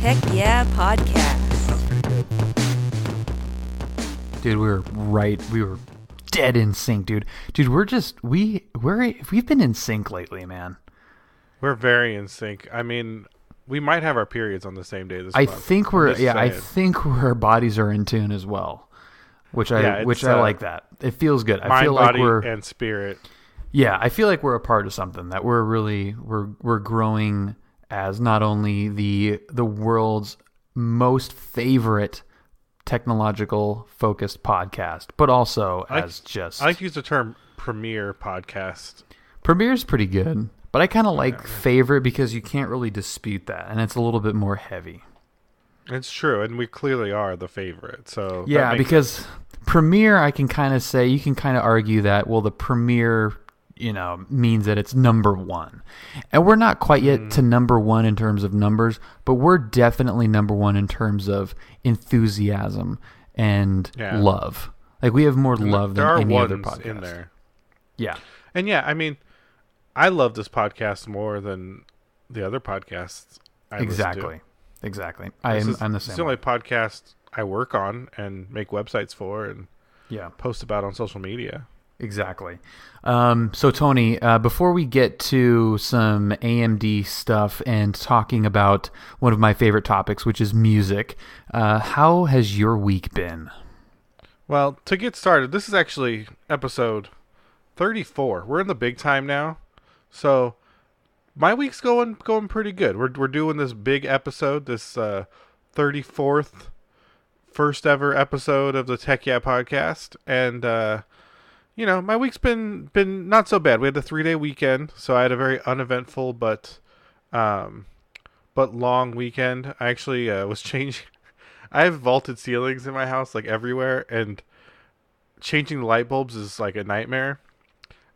Tech Yeah Podcast. That's pretty good. Dude, we were dead in sync, dude. Dude, we've been in sync lately, man. We're very in sync. I mean, we might have our periods on the same day this I month. I think our bodies are in tune as well. Which I like that. It feels good. I mind, feel like body, we're and spirit. Yeah, I feel like we're a part of something, that we're growing as not only the world's most favorite technological focused podcast, but also I like to use the term premier podcast. Premier's pretty good, but I kind of like favorite because you can't really dispute that, and it's a little bit more heavy. It's true, and we clearly are the favorite. So yeah, because premier, I can kind of say, you can kind of argue that, well, the premier, means that it's number one. And we're not quite yet to number one in terms of numbers, but we're definitely number one in terms of enthusiasm and love. Like, we have more love than any other podcast in there. Yeah. And I mean, I love this podcast more than the other podcasts I listen to. Exactly. I'm the same. It's the only podcast I work on and make websites for and post about on social media. Exactly. So, Tony, before we get to some AMD stuff and talking about one of my favorite topics, which is music, how has your week been? Well, to get started, this is actually episode 34. We're in the big time now. So my week's going pretty good. We're doing this big episode, this 34th first ever episode of the Tech Yeah podcast, and my week's been not so bad. We had a 3-day weekend, so I had a very uneventful but long weekend. I actually was changing. I have vaulted ceilings in my house, like, everywhere, and changing the light bulbs is like a nightmare.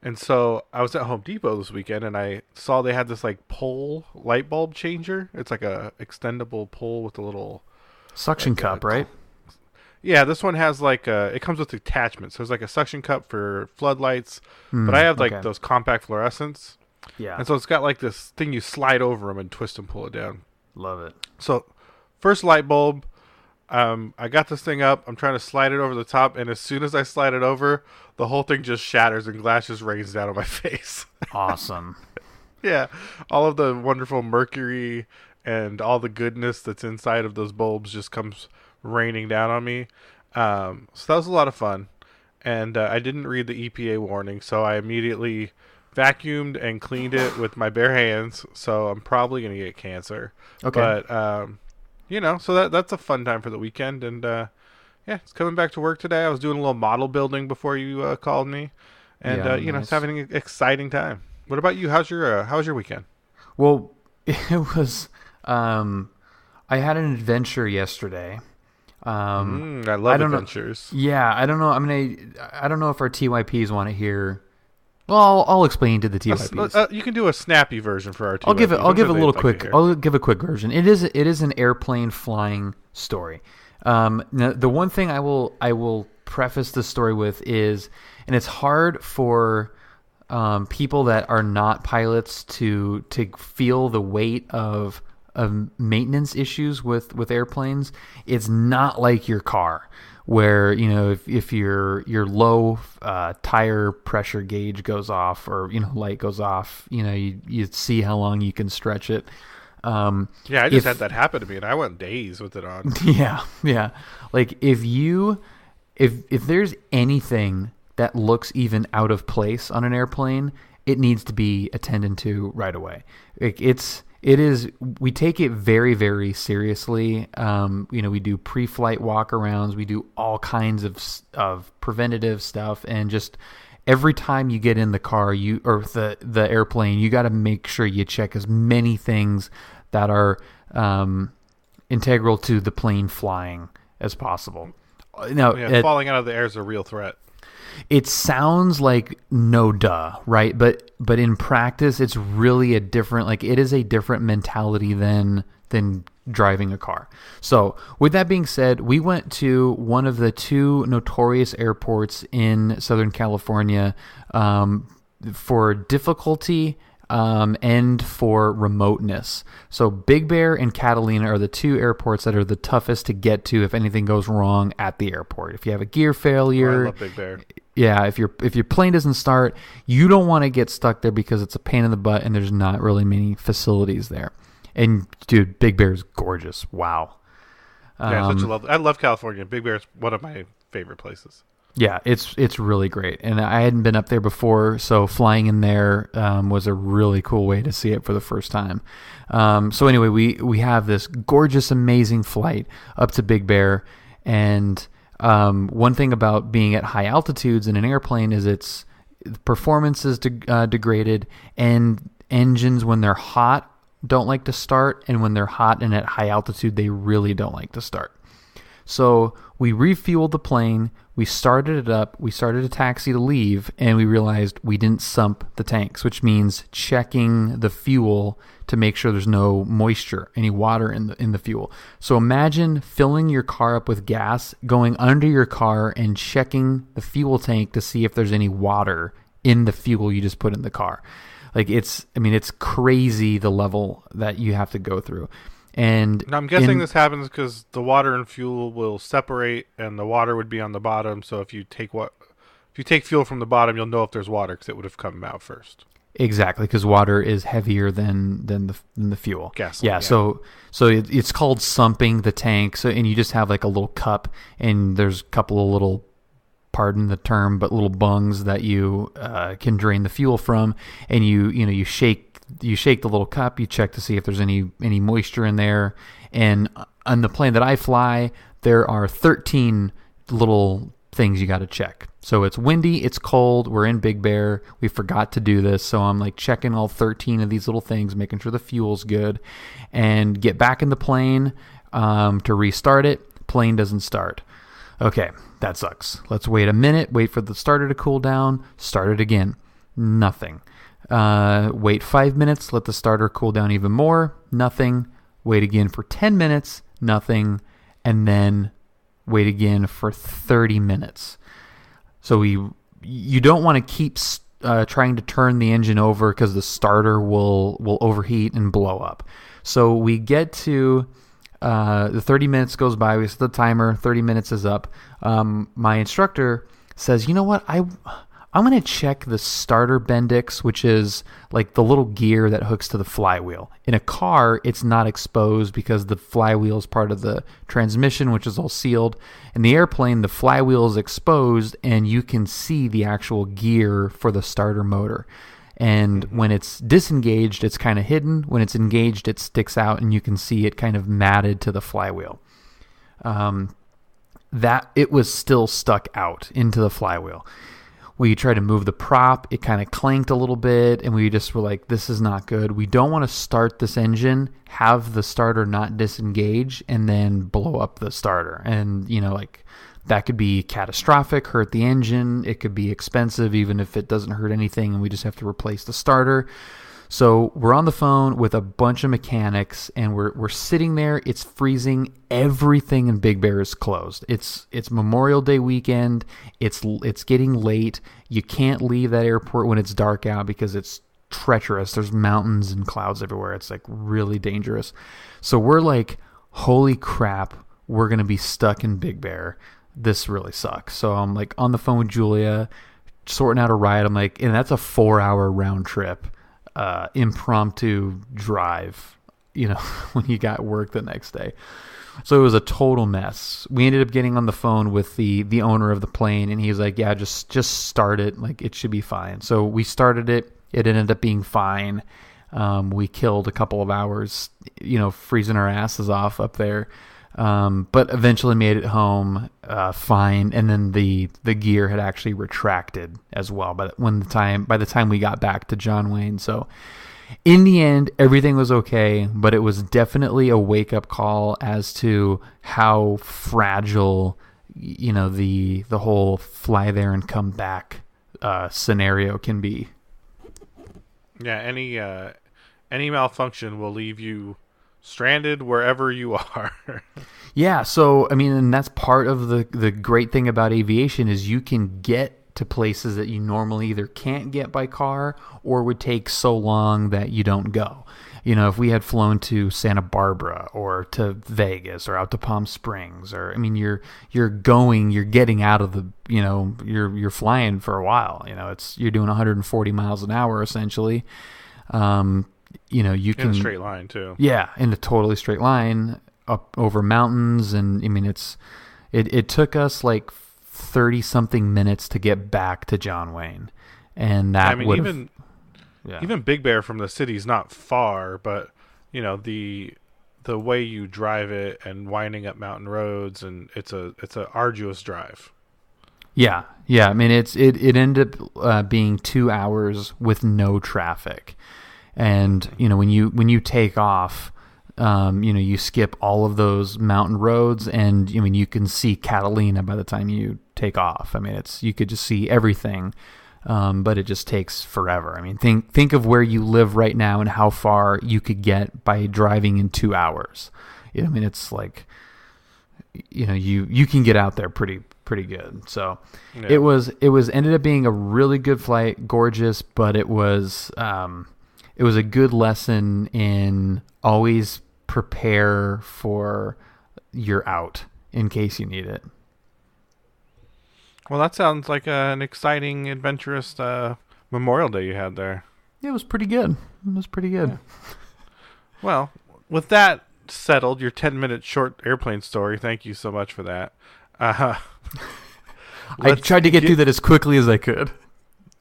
And so I was at Home Depot this weekend, and I saw they had this like pole light bulb changer. It's like a extendable pole with a little suction cup, right? Yeah, this one has it comes with attachments. So there's like a suction cup for floodlights, but I have those compact fluorescents. Yeah. And so it's got like this thing you slide over them and twist and pull it down. Love it. So first light bulb, I got this thing up. I'm trying to slide it over the top, and as soon as I slide it over, the whole thing just shatters and glass just rains down on my face. Awesome. Yeah. All of the wonderful mercury and all the goodness that's inside of those bulbs just comes raining down on me. So that was a lot of fun. And I didn't read the EPA warning, so I immediately vacuumed and cleaned it with my bare hands. So I'm probably going to get cancer. Okay. But, so that's a fun time for the weekend. And, it's coming back to work today. I was doing a little model building before you called me. And, nice. It's having an exciting time. What about you? How was your weekend? Well, it was, I had an adventure yesterday. I love adventures. Yeah, I don't know. I don't know if our TYPs want to hear. Well, I'll explain to the TYPs. You can do a snappy version for our TYPs. I'll give a little quick. I'll give a quick version. It is an airplane flying story. Now, the one thing I will preface the story with is, and it's hard for people that are not pilots to feel the weight of maintenance issues with airplanes. It's not like your car, where if your low tire pressure gauge goes off, or light goes off, you see how long you can stretch it. I just had that happen to me, and I went days with it on. Yeah. Like, if there's anything that looks even out of place on an airplane, it needs to be attended to right away. We take it very, very seriously. We do pre-flight walkarounds. We do all kinds of preventative stuff, and just every time you get in the car, or the airplane, you got to make sure you check as many things that are integral to the plane flying as possible. Now, falling out of the air is a real threat. It sounds like no duh, right? But in practice, it's really a different mentality than driving a car. So with that being said, we went to one of the two notorious airports in Southern California for difficulty and for remoteness. So Big Bear and Catalina are the two airports that are the toughest to get to if anything goes wrong at the airport. If you have a gear failure, I love Big Bear. Yeah, if your plane doesn't start, you don't want to get stuck there because it's a pain in the butt and there's not really many facilities there. And dude, Big Bear is gorgeous. Wow. Yeah, I love California. Big Bear is one of my favorite places. Yeah, it's really great, and I hadn't been up there before, so flying in there was a really cool way to see it for the first time. So anyway, we have this gorgeous, amazing flight up to Big Bear, and one thing about being at high altitudes in an airplane is its performance is degraded, and engines when they're hot don't like to start, and when they're hot and at high altitude they really don't like to start. So we refueled the plane, we started it up, we started a taxi to leave, and we realized we didn't sump the tanks, which means checking the fuel to make sure there's no moisture, any water in the fuel. So imagine filling your car up with gas, going under your car and checking the fuel tank to see if there's any water in the fuel you just put in the car. Like it's crazy the level that you have to go through. And I'm guessing this happens because the water and fuel will separate, and the water would be on the bottom. So if you take fuel from the bottom, you'll know if there's water because it would have come out first. Exactly, because water is heavier than the fuel. Gasoline, yeah. So it's called sumping the tank. So and you just have like a little cup, and there's a couple of little, pardon the term, but little bungs that you can drain the fuel from, and you shake the little cup, you check to see if there's any moisture in there. And on the plane that I fly, there are 13 little things you got to check. So it's windy, it's cold, we're in Big Bear, we forgot to do this, so I'm like checking all 13 of these little things, making sure the fuel's good, and get back in the plane to restart it. Plane doesn't start. Okay, that sucks. Let's wait a minute, wait for the starter to cool down, start it again. Nothing. Wait 5 minutes, let the starter cool down even more, nothing. Wait again for 10 minutes, nothing. And then wait again for 30 minutes. So you don't want to keep trying to turn the engine over because the starter will overheat and blow up. So we get to the 30 minutes goes by, we set the timer, 30 minutes is up. My instructor says, you know what, I'm going to check the starter bendix, which is like the little gear that hooks to the flywheel. In a car, it's not exposed because the flywheel is part of the transmission, which is all sealed. In the airplane, the flywheel is exposed, and you can see the actual gear for the starter motor. And when it's disengaged, it's kind of hidden. When it's engaged, it sticks out, and you can see it kind of matted to the flywheel. That it was still stuck out into the flywheel. We tried to move the prop, it kind of clanked a little bit, and we just were like, this is not good. We don't want to start this engine, have the starter not disengage, and then blow up the starter. And, that could be catastrophic, hurt the engine. It could be expensive, even if it doesn't hurt anything, and we just have to replace the starter. So we're on the phone with a bunch of mechanics, and we're sitting there. It's freezing. Everything in Big Bear is closed. It's Memorial Day weekend. It's getting late. You can't leave that airport when it's dark out because it's treacherous. There's mountains and clouds everywhere. It's like really dangerous. So we're like, holy crap, we're going to be stuck in Big Bear. This really sucks. So I'm like on the phone with Julia, sorting out a ride. I'm like, and that's a 4-hour round trip. Impromptu drive, when you got work the next day. So it was a total mess. We ended up getting on the phone with the owner of the plane, and he's like, yeah, just start it. Like, it should be fine. So we started it. It ended up being fine. We killed a couple of hours, freezing our asses off up there. But eventually made it home fine, and then the gear had actually retracted as well. But by the time we got back to John Wayne, so in the end everything was okay. But it was definitely a wake up call as to how fragile the whole fly there and come back scenario can be. Yeah, any malfunction will leave you stranded wherever you are. Yeah, so and that's part of the great thing about aviation is you can get get to places that you normally either can't get by car or would take so long that you don't go. You know, if we had flown to Santa Barbara or to Vegas or out to Palm Springs, or I mean, you're getting out of the, you know, you're flying for a while. You know, you're doing 140 miles an hour essentially. You know, you can in a straight line too. Yeah, in a totally straight line up over mountains, and I mean, it took us like 30 something minutes to get back to John Wayne, and that even Big Bear from the city is not far, but you know the way you drive it and winding up mountain roads, and it's a arduous drive. Yeah. I mean, it ended up being 2 hours with no traffic, and you know when you take off, you know, you skip all of those mountain roads, and I mean you can see Catalina by the time you take off. I mean, you could just see everything. But it just takes forever. I mean, think of where you live right now and how far you could get by driving in 2 hours. You know, I mean, it's like, you know, you can get out there pretty good. So yeah. It was ended up being a really good flight, gorgeous, but it was a good lesson in always prepare for your out in case you need it. Well, that sounds like an exciting, adventurous Memorial Day you had there. It was pretty good. Yeah. Well, with that settled, your 10-minute short airplane story, thank you so much for that. I tried to get through that as quickly as I could.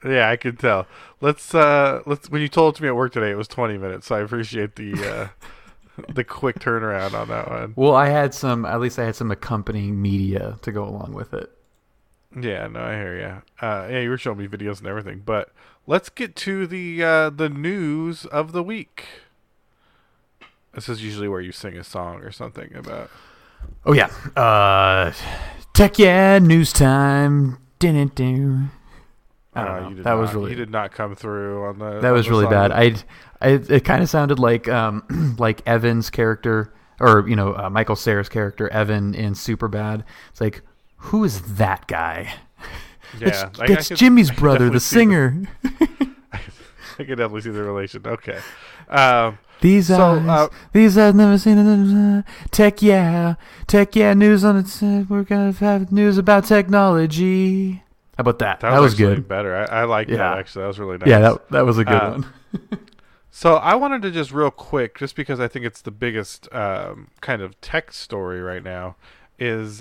Yeah, I could tell. Let's when you told it to me at work today, it was 20 minutes, so I appreciate the the quick turnaround on that one. Well, at least I had some accompanying media to go along with it. Yeah, no, I hear you. Yeah, you were showing me videos and everything, but let's get to the news of the week. This is usually where you sing a song or something about. Oh yeah, tech news time. I don't know. That was really. You did not come through on the. That was really bad. It kind of sounded like like Evan's character, or you know Michael Cera's character Evan in Superbad. It's like, who is that guy? Yeah, that's Jimmy's brother, the singer. I could definitely see the relation. Okay. These eyes never seen it. Tech news on it. We're gonna have news about technology. How about that? That was good. Better. I like that actually. That was really nice. Yeah, that was a good one. So I wanted to just real quick, just because I think it's the biggest kind of tech story right now, is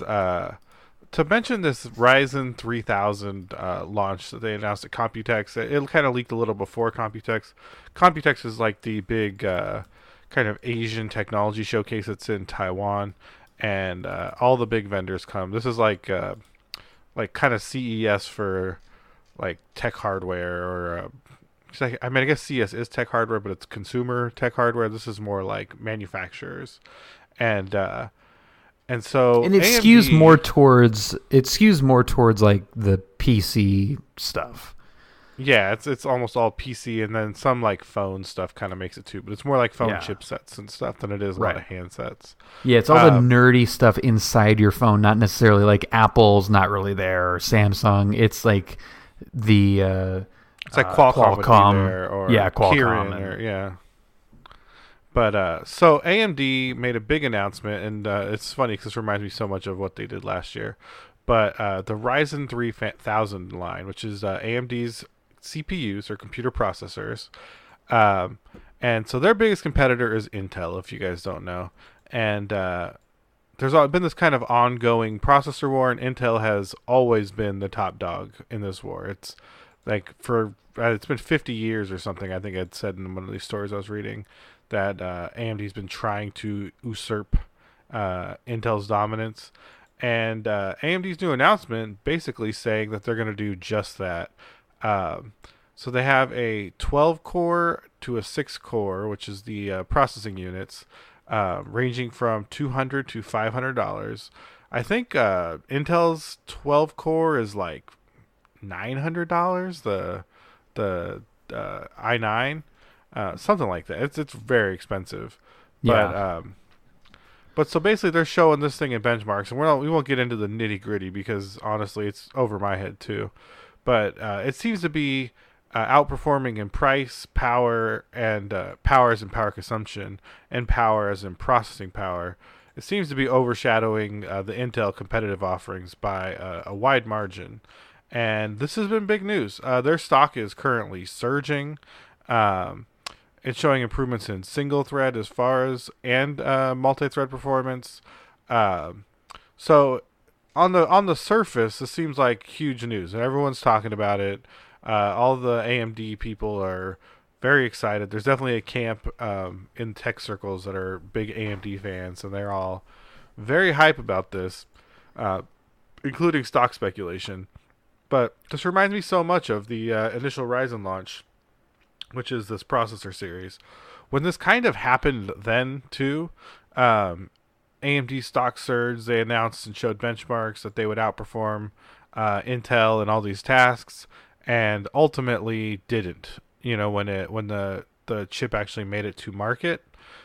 to mention this Ryzen 3000 launch that they announced at Computex. It kind of leaked a little before Computex. Computex is like the big kind of Asian technology showcase that's in Taiwan, and all the big vendors come. This is like kind of CES for like tech hardware, or I mean, I guess CES is tech hardware, but it's consumer tech hardware. This is more like manufacturers, and so it skews more towards like the PC stuff. Yeah, it's almost all PC, and then some like phone stuff kind of makes it too, but it's more like phone chipsets and stuff than it is a lot of handsets. Yeah, it's all the nerdy stuff inside your phone, not necessarily like Apple's not really there, or Samsung. It's like the it's like Qualcomm would be there, or Qualcomm, Kirin, or But so AMD made a big announcement, and it's funny because this reminds me so much of what they did last year. But the Ryzen 3000 line, which is AMD's CPUs or computer processors, and so their biggest competitor is Intel, if you guys don't know. And there's been this kind of ongoing processor war, and Intel has always been the top dog in this war. It's like it's been 50 years or something. I think I'd said in one of these stories I was reading that AMD's been trying to usurp Intel's dominance. And AMD's new announcement basically saying that they're going to do just that. So they have a 12-core to a 6-core, which is the processing units, ranging from $200 to $500. I think Intel's 12-core is like $900. The i9, something like that. It's very expensive. Yeah. But so basically they're showing this thing in benchmarks, and we won't get into the nitty gritty because honestly it's over my head too. but it seems to be outperforming in price, power, and power as in power consumption, and power as in processing power. It seems to be overshadowing the Intel competitive offerings by a wide margin. And this has been big news. Their stock is currently surging. It's showing improvements in single thread as far as and multi-thread performance. So on the surface, this seems like huge news, and everyone's talking about it. All the AMD people are very excited. There's definitely a camp in tech circles that are big AMD fans, and they're all very hype about this, including stock speculation. But this reminds me so much of the initial Ryzen launch, which is this processor series. When this kind of happened then, too, AMD stock surged. They announced and showed benchmarks that they would outperform Intel in all these tasks, and ultimately didn't. When the chip actually made it to market.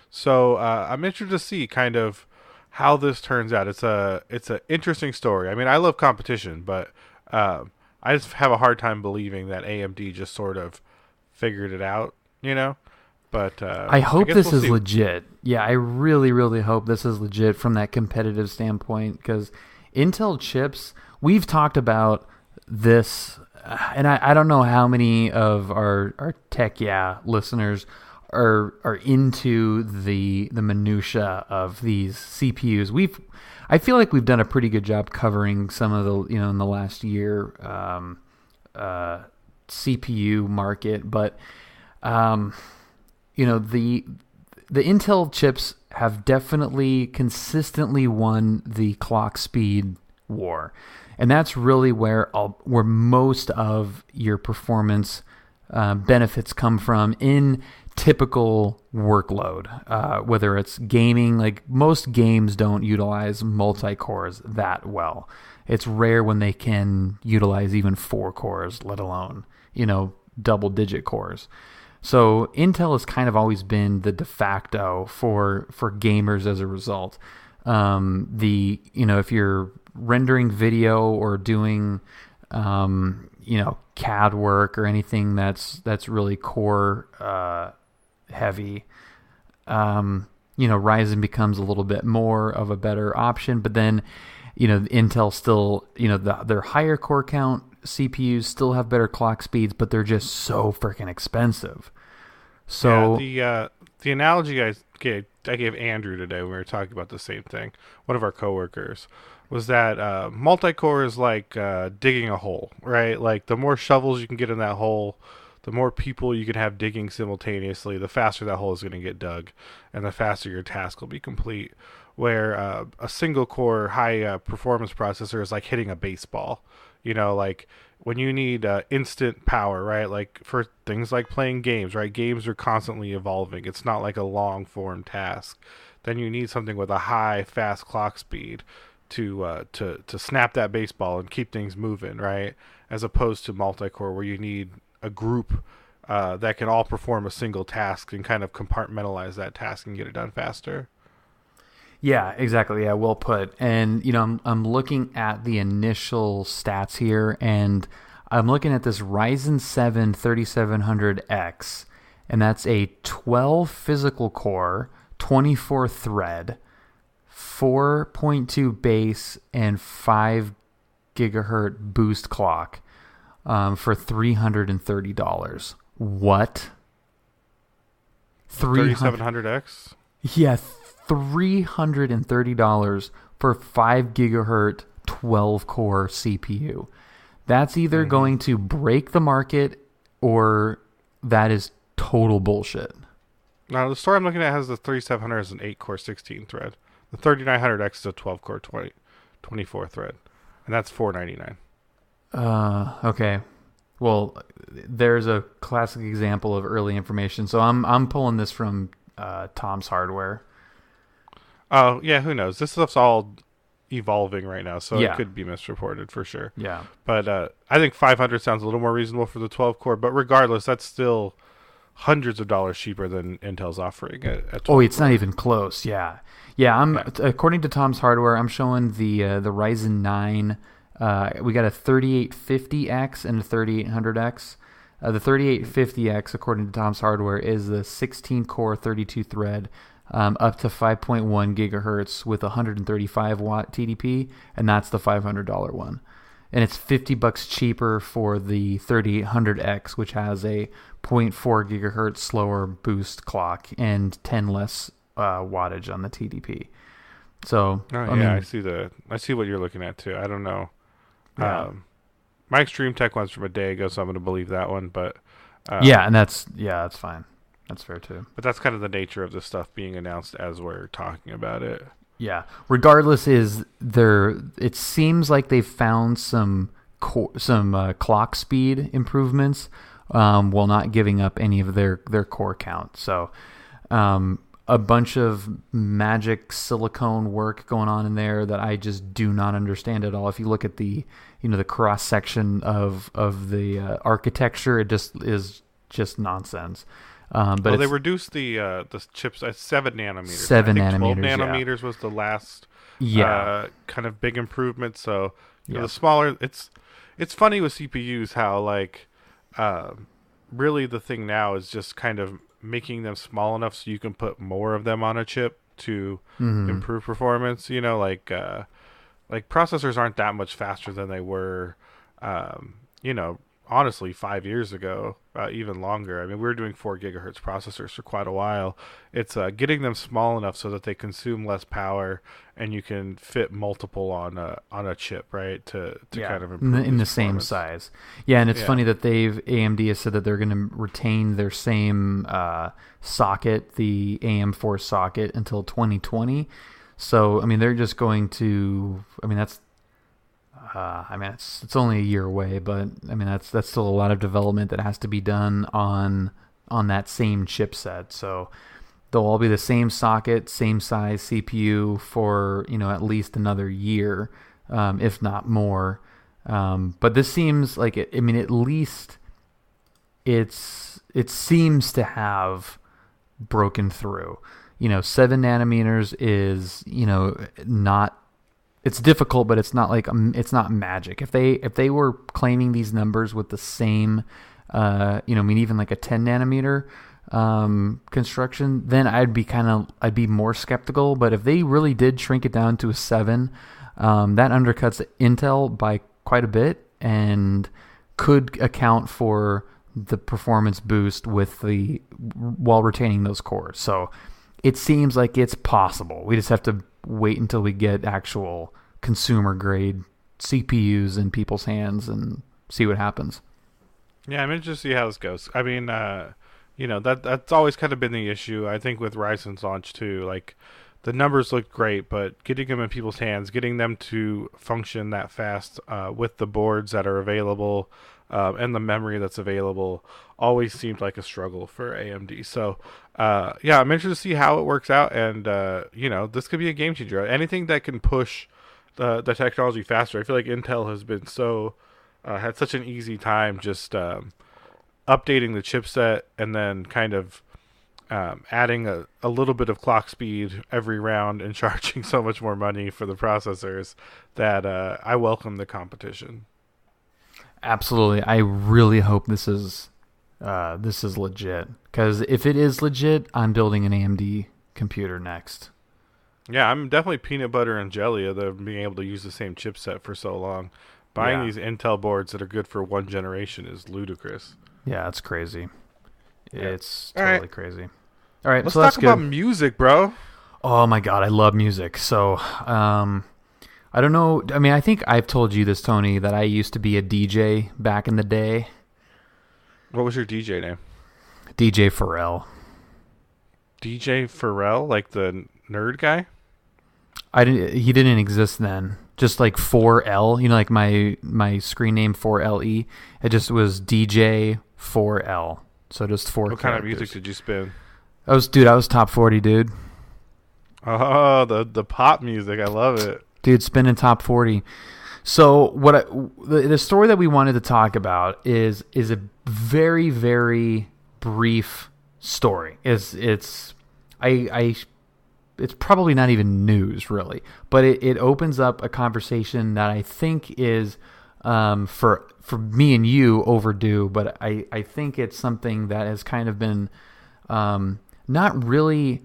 So I'm interested to see kind of how this turns out. It's an interesting story. I mean, I love competition, but I just have a hard time believing that AMD just sort of figured it out. But I hope this is legit. Yeah, I really, really hope this is legit from that competitive standpoint, because Intel chips, we've talked about this, and I don't know how many of our Tech Yeah listeners are into the minutia of these CPUs. I feel like we've done a pretty good job covering some of the in the last year CPU market, but the Intel chips have definitely consistently won the clock speed war. And that's really where most of your performance benefits come from in typical workload. Whether it's gaming, like most games don't utilize multi-cores that well. It's rare when they can utilize even 4 cores, let alone, double-digit cores. So Intel has kind of always been the de facto for gamers as a result. If you're rendering video or doing CAD work or anything that's really core heavy, Ryzen becomes a little bit more of a better option. But then Intel still, their higher core count CPUs still have better clock speeds, but they're just so freaking expensive. So the analogy I gave Andrew today when we were talking about the same thing, one of our coworkers, was that multi-core is like digging a hole, right? Like the more shovels you can get in that hole, the more people you can have digging simultaneously, the faster that hole is going to get dug, and the faster your task will be complete. Where a single-core high performance processor is like hitting a baseball. Like when you need instant power, right? Like for things like playing games, right? Games are constantly evolving. It's not like a long-form task. Then you need something with a high, fast clock speed to snap that baseball and keep things moving, right? As opposed to multi-core, where you need a group that can all perform a single task and kind of compartmentalize that task and get it done faster. Yeah, exactly. Yeah, well put. And I'm looking at the initial stats here, and I'm looking at this Ryzen 7 3700X, and that's a 12 physical core, 24 thread, 4.2 base, and 5 gigahertz boost clock for $330. What? 3700X? Yeah, $330 for 5 gigahertz 12 core CPU. That's either going to break the market or that is total bullshit. Now, the store I'm looking at has the 3700 as an 8-core 16 thread. The 3900X is a 12-core 24 thread. And that's $499. Okay. Well, there's a classic example of early information. So I'm pulling this from Tom's Hardware. Oh, yeah, who knows? This stuff's all evolving right now, so it could be misreported for sure. Yeah. But I think 500 sounds a little more reasonable for the 12-core, but regardless, that's still hundreds of dollars cheaper than Intel's offering at 12. Oh, it's not even close. Yeah. According to Tom's Hardware, I'm showing the Ryzen 9 We got a 3850X and a 3800X. The 3850X, according to Tom's Hardware, is the 16-core, 32-thread, up to 5.1 gigahertz with 135 watt TDP, and that's the $500 one. And it's $50 cheaper for the 3800X, which has a zero point 0.4 gigahertz slower boost clock and 10 less wattage on the TDP. So, I see what you're looking at too. I don't know. Yeah. My Extreme Tech one's from a day ago, so I'm going to believe that one. But that's fine. That's fair too. But that's kind of the nature of the stuff being announced as we're talking about it. Yeah. Regardless, it seems like they've found some clock speed improvements while not giving up any of their core count. So a bunch of magic silicone work going on in there that I just do not understand at all. If you look at the cross section of the architecture, it just is just nonsense. But they reduced the chips at 7 nanometers. 7 I think nanometers. 12 nanometers was the last kind of big improvement. So the smaller, it's funny with CPUs how like really the thing now is just kind of making them small enough so you can put more of them on a chip to improve performance. Like processors aren't that much faster than they were. Honestly, 5 years ago, even longer. I mean, we were doing 4 gigahertz processors for quite a while. It's getting them small enough so that they consume less power, and you can fit multiple on a chip, right? To kind of improve in the same size. Yeah, and it's funny that AMD has said that they're going to retain their same socket, the AM4 socket, until 2020. So, I mean, they're just going to. I mean, that's. It's only a year away, but I mean that's still a lot of development that has to be done on that same chipset. So they'll all be the same socket, same size CPU for at least another year, if not more. But this seems like it. I mean, at least it seems to have broken through. 7 nanometers is not. It's difficult, but it's not like it's not magic. If they were claiming these numbers with the same, even like a 10 nanometer construction, then I'd be more skeptical. But if they really did shrink it down to a 7, that undercuts Intel by quite a bit and could account for the performance boost while retaining those cores. So it seems like it's possible. We just have to wait until we get actual consumer grade CPUs in people's hands and see what happens. Yeah, I'm interested to see how this goes. I mean, that's always kind of been the issue. I think with Ryzen's launch too, like the numbers look great, but getting them in people's hands, getting them to function that fast with the boards that are available and the memory that's available always seemed like a struggle for AMD. So, I'm interested to see how it works out. And, this could be a game changer. Anything that can push the technology faster. I feel like Intel has been had such an easy time just updating the chipset and then kind of adding a little bit of clock speed every round and charging so much more money for the processors that I welcome the competition. Absolutely. I really hope this is legit, because if it is legit, I'm building an AMD computer next. Yeah, I'm definitely peanut butter and jelly of them being able to use the same chipset for so long. Buying these Intel boards that are good for one generation is ludicrous. Yeah, it's crazy. Yeah. It's totally crazy. All right, let's so talk about music, bro. Oh my god, I love music. So, I don't know. I mean, I think I've told you this, Tony, that I used to be a DJ back in the day. What was your DJ name? DJ Pharrell. DJ Pharrell, like the nerd guy? He didn't exist then. Just like 4L, like my screen name 4LE. It just was DJ 4L. So just 4 What kind of music did you spin? I was top 40, dude. Oh, the pop music. I love it. Dude, spinning top 40. So the story that we wanted to talk about is a very, very brief story. I it's probably not even news really, but it opens up a conversation that I think is for me and you overdue, but I think it's something that has kind of been not really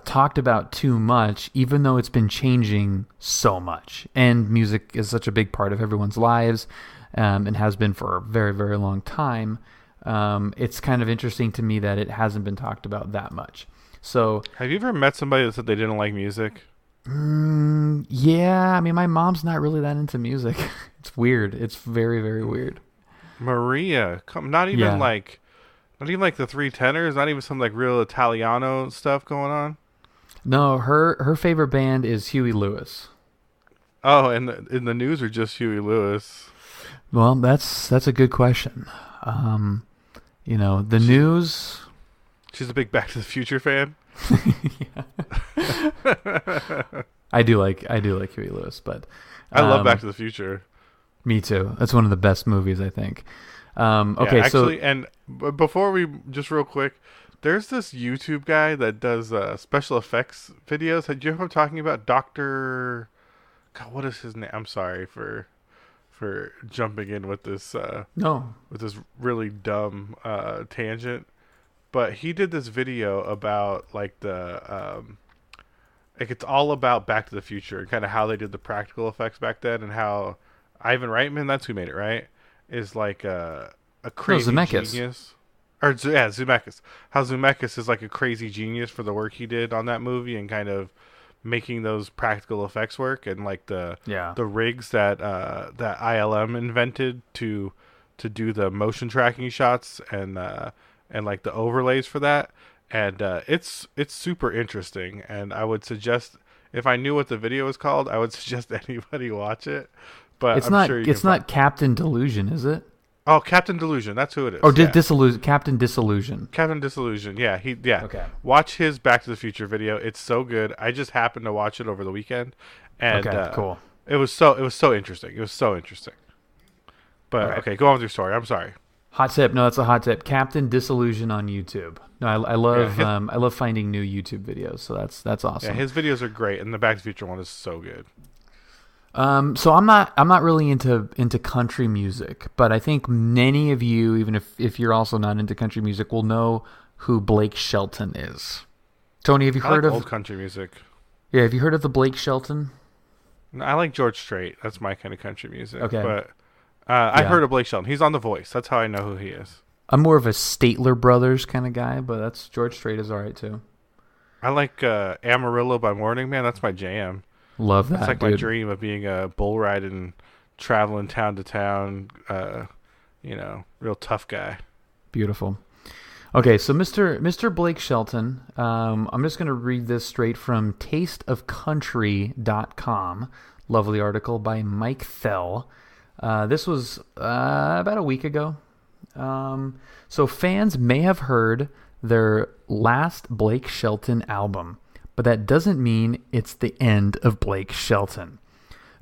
talked about too much, even though it's been changing so much. And music is such a big part of everyone's lives, and has been for a very, very long time. It's kind of interesting to me that it hasn't been talked about that much. So, have you ever met somebody that said they didn't like music? Yeah, I mean, my mom's not really that into music. It's weird. It's very, very weird. Maria, not even like the three tenors, not even some like real Italiano stuff going on. No, her favorite band is Huey Lewis. Oh, and in the news or just Huey Lewis? Well, that's a good question. The news. She's a big Back to the Future fan. I do like Huey Lewis, but I love Back to the Future. Me too. That's one of the best movies, I think. Okay, actually, and before we just real quick, there's this YouTube guy that does special effects videos. Did you know what I'm talking about? Dr. God, what is his name? I'm sorry for jumping in with this. With this really dumb tangent, but he did this video about like the like it's all about Back to the Future and kind of how they did the practical effects back then, and how Ivan Reitman, that's who made it, right? Is like a crazy genius. Or Zemeckis. How Zemeckis is like a crazy genius for the work he did on that movie and kind of making those practical effects work, and like the rigs that ILM invented to do the motion tracking shots and like the overlays for that. And it's super interesting, and I would suggest, if I knew what the video was called, I would suggest anybody watch it. But it's not Captain Delusion, is it? Oh, Captain Delusion, that's who it is. Oh, Captain Disillusion. Captain Disillusion, yeah. Okay. Watch his Back to the Future video. It's so good. I just happened to watch it over the weekend, and cool. It was so interesting. It was so interesting. But okay, go on with your story. I'm sorry. Hot tip. No, that's a hot tip. Captain Disillusion on YouTube. No, I love I love finding new YouTube videos. So that's awesome. Yeah, his videos are great, and the Back to the Future one is so good. So I'm not really into country music, but I think many of you, even if you're also not into country music, will know who Blake Shelton is. Tony, have you heard of old country music? Yeah, have you heard of the Blake Shelton? No, I like George Strait. That's my kind of country music. Okay, but I've heard of Blake Shelton. He's on The Voice. That's how I know who he is. I'm more of a Statler Brothers kind of guy, but that's George Strait is all right too. I like Amarillo by Morning Man. That's my jam. Love that. It's like my dream of being a bull riding, traveling town to town, real tough guy. Beautiful. Okay, so Mr. Blake Shelton, I'm just going to read this straight from tasteofcountry.com. Lovely article by Mike Fell. This was about a week ago. So fans may have heard their last Blake Shelton album, but that doesn't mean it's the end of Blake Shelton.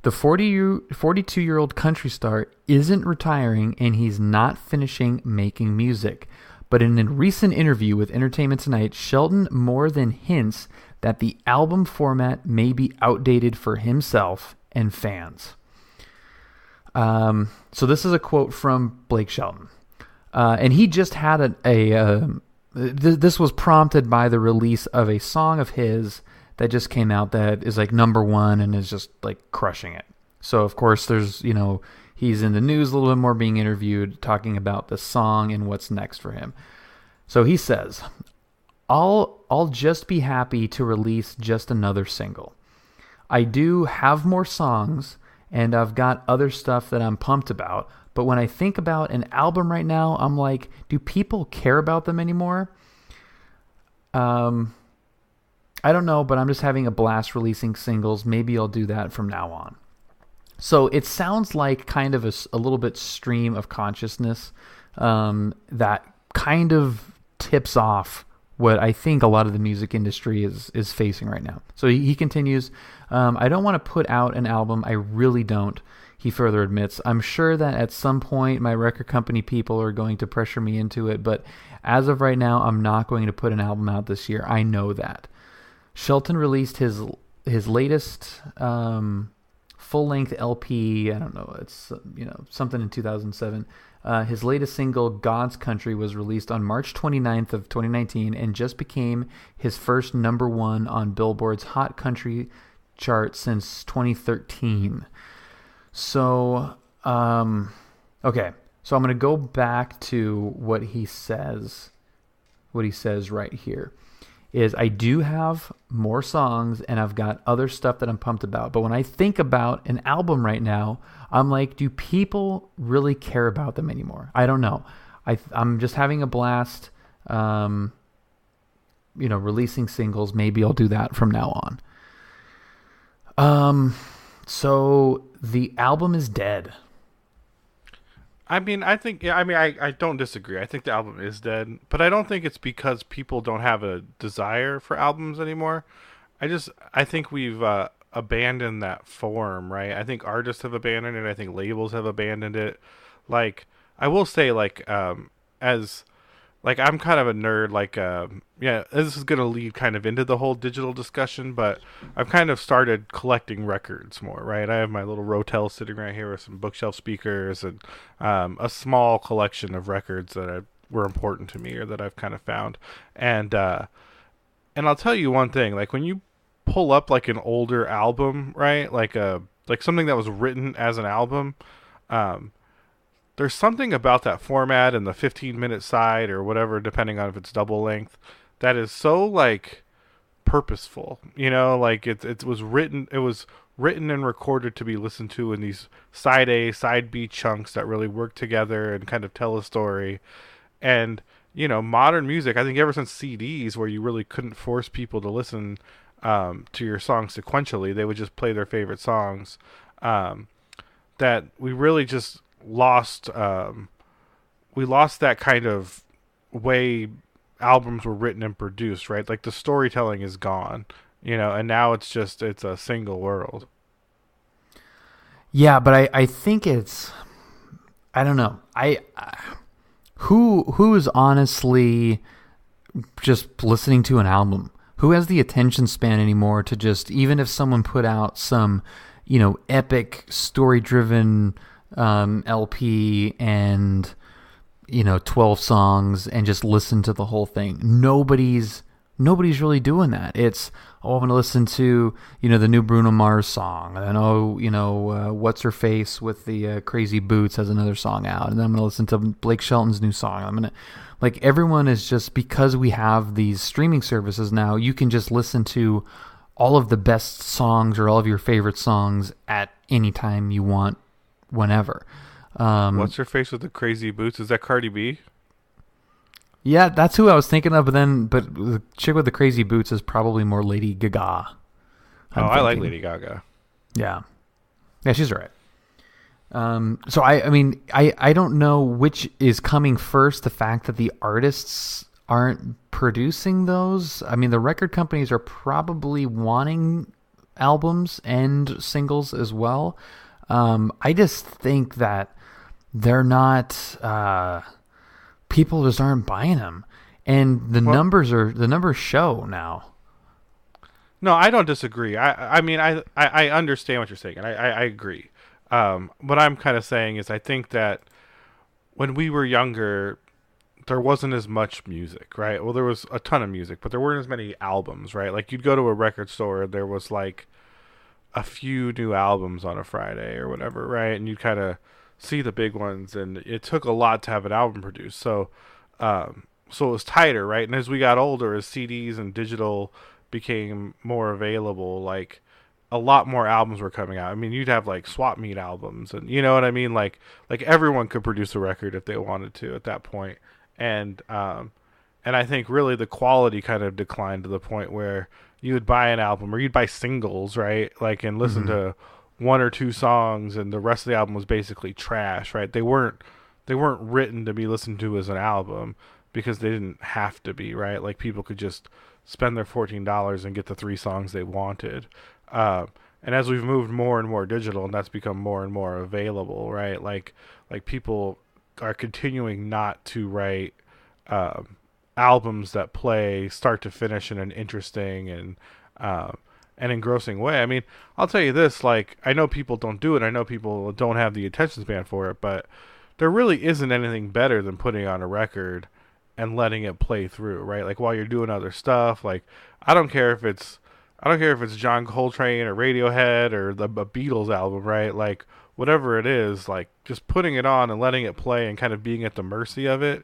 The 42-year-old country star isn't retiring, and he's not finishing making music. But in a recent interview with Entertainment Tonight, Shelton more than hints that the album format may be outdated for himself and fans. So this is a quote from Blake Shelton. And he just had this was prompted by the release of a song of his that just came out that is like #1 and is just like crushing it. So of course there's, he's in the news a little bit more, being interviewed, talking about the song and what's next for him. So he says, I'll just be happy to release just another single. I do have more songs and I've got other stuff that I'm pumped about. But when I think about an album right now, I'm like, do people care about them anymore? I don't know, but I'm just having a blast releasing singles. Maybe I'll do that from now on. So it sounds like kind of a little bit stream of consciousness that kind of tips off what I think a lot of the music industry is facing right now. So he continues, I don't want to put out an album. I really don't. He further admits, I'm sure that at some point my record company people are going to pressure me into it, but as of right now, I'm not going to put an album out this year. I know that. Shelton released his latest full-length LP. I don't know, it's something in 2007. His latest single, God's Country, was released on March 29th of 2019 and just became his first number one on Billboard's Hot Country chart since 2013. So, okay. So I'm going to go back to what he says. What he says right here is, I do have more songs and I've got other stuff that I'm pumped about. But when I think about an album right now, I'm like, do people really care about them anymore? I don't know. I'm just having a blast, releasing singles. Maybe I'll do that from now on. So the album is dead. I mean, I don't disagree. I think the album is dead, but I don't think it's because people don't have a desire for albums anymore. I think we've abandoned that form, right? I think artists have abandoned it. I think labels have abandoned it. Like, I will say, as like, I'm kind of a nerd. This is gonna lead kind of into the whole digital discussion, but I've kind of started collecting records more, right? I have my little Rotel sitting right here with some bookshelf speakers and a small collection of records that were important to me or that I've kind of found. And I'll tell you one thing: like, when you pull up like an older album, right? Like something that was written as an album. There's something about that format and the 15-minute side or whatever, depending on if it's double length, that is so like purposeful. Like it was written and recorded to be listened to in these side A, side B chunks that really work together and kind of tell a story. And modern music, I think ever since CDs, where you really couldn't force people to listen to your songs sequentially, they would just play their favorite songs. That we really just lost that kind of way albums were written and produced, right? Like, the storytelling is gone, and now it's a single world. Yeah, but I think I don't know. Who is honestly just listening to an album? Who has the attention span anymore to just, even if someone put out some, epic story-driven LP and 12 songs and just listen to the whole thing? Nobody's really doing that. It's, I'm going to listen to the new Bruno Mars song, and what's her face with the Crazy Boots has another song out, and then I'm going to listen to Blake Shelton's new song. Everyone is just, because we have these streaming services now, you can just listen to all of the best songs or all of your favorite songs at any time you want, whenever. What's her face with the Crazy Boots? Is that Cardi B? Yeah, that's who I was thinking of, but the chick with the Crazy Boots is probably more Lady Gaga. I like Lady Gaga. Yeah, she's right. So I don't know which is coming first, the fact that the artists aren't producing those. I mean, the record companies are probably wanting albums and singles as well. I just think that they're not, people just aren't buying them, and the numbers show now. No, I don't disagree. I understand what you're saying, and I agree. What I'm kind of saying is, I think that when we were younger, there wasn't as much music, right? Well, there was a ton of music, but there weren't as many albums, right? Like, you'd go to a record store, there was like a few new albums on a Friday or whatever, right? And you'd kind of see the big ones, and it took a lot to have an album produced. So it was tighter, right? And as we got older, as CDs and digital became more available, like, a lot more albums were coming out. I mean, you'd have like swap meet albums, and you know what I mean? Like everyone could produce a record if they wanted to at that point. And I think really the quality kind of declined to the point where you would buy an album, or you'd buy singles, right? Like, and listen to one or two songs, and the rest of the album was basically trash, right? They weren't written to be listened to as an album, because they didn't have to be, right? Like, people could just spend their $14 and get the 3 songs they wanted. And as we've moved more and more digital, and that's become more and more available, right? Like people are continuing not to write albums that play start to finish in an interesting and an engrossing way. I mean, I'll tell you this, like, I know people don't do it. I know people don't have the attention span for it, but there really isn't anything better than putting on a record and letting it play through, right? Like while you're doing other stuff, like I don't care if it's John Coltrane or Radiohead or a Beatles album, right? Like whatever it is, like just putting it on and letting it play and kind of being at the mercy of it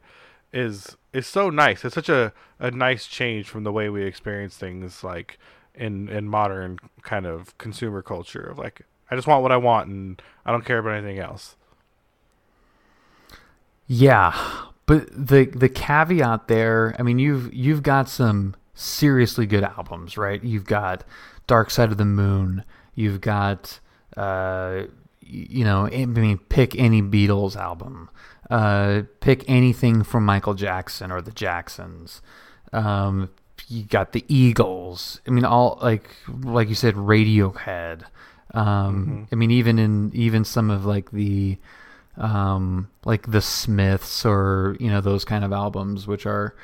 is so nice. It's such a nice change from the way we experience things like in modern kind of consumer culture of like I just want what I want and I don't care about anything else. Yeah, but the caveat there, I mean, you've got some seriously good albums, right? You've got Dark Side of the Moon. You've got, I mean, pick any Beatles album. Pick anything from Michael Jackson or the Jacksons. You got the Eagles. I mean, all like you said, Radiohead. I mean, even some of like the Smiths or those kind of albums, which are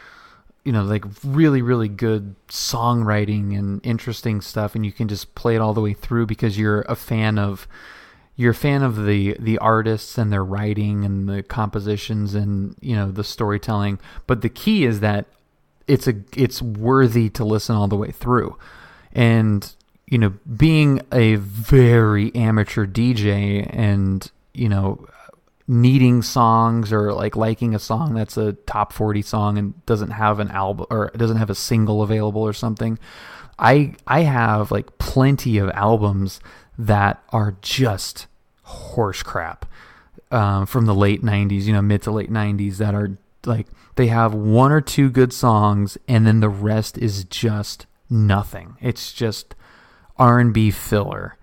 like really really good songwriting and interesting stuff, and you can just play it all the way through because you're a fan of the artists and their writing and the compositions and the storytelling. But the key is that it's worthy to listen all the way through, and being a very amateur DJ and needing songs or like liking a song that's a top 40 song and doesn't have an album or doesn't have a single available or something. I have like plenty of albums that are just horse crap from the late 90s, mid to late 90s that are like they have one or two good songs and then the rest is just nothing. It's just R&B filler.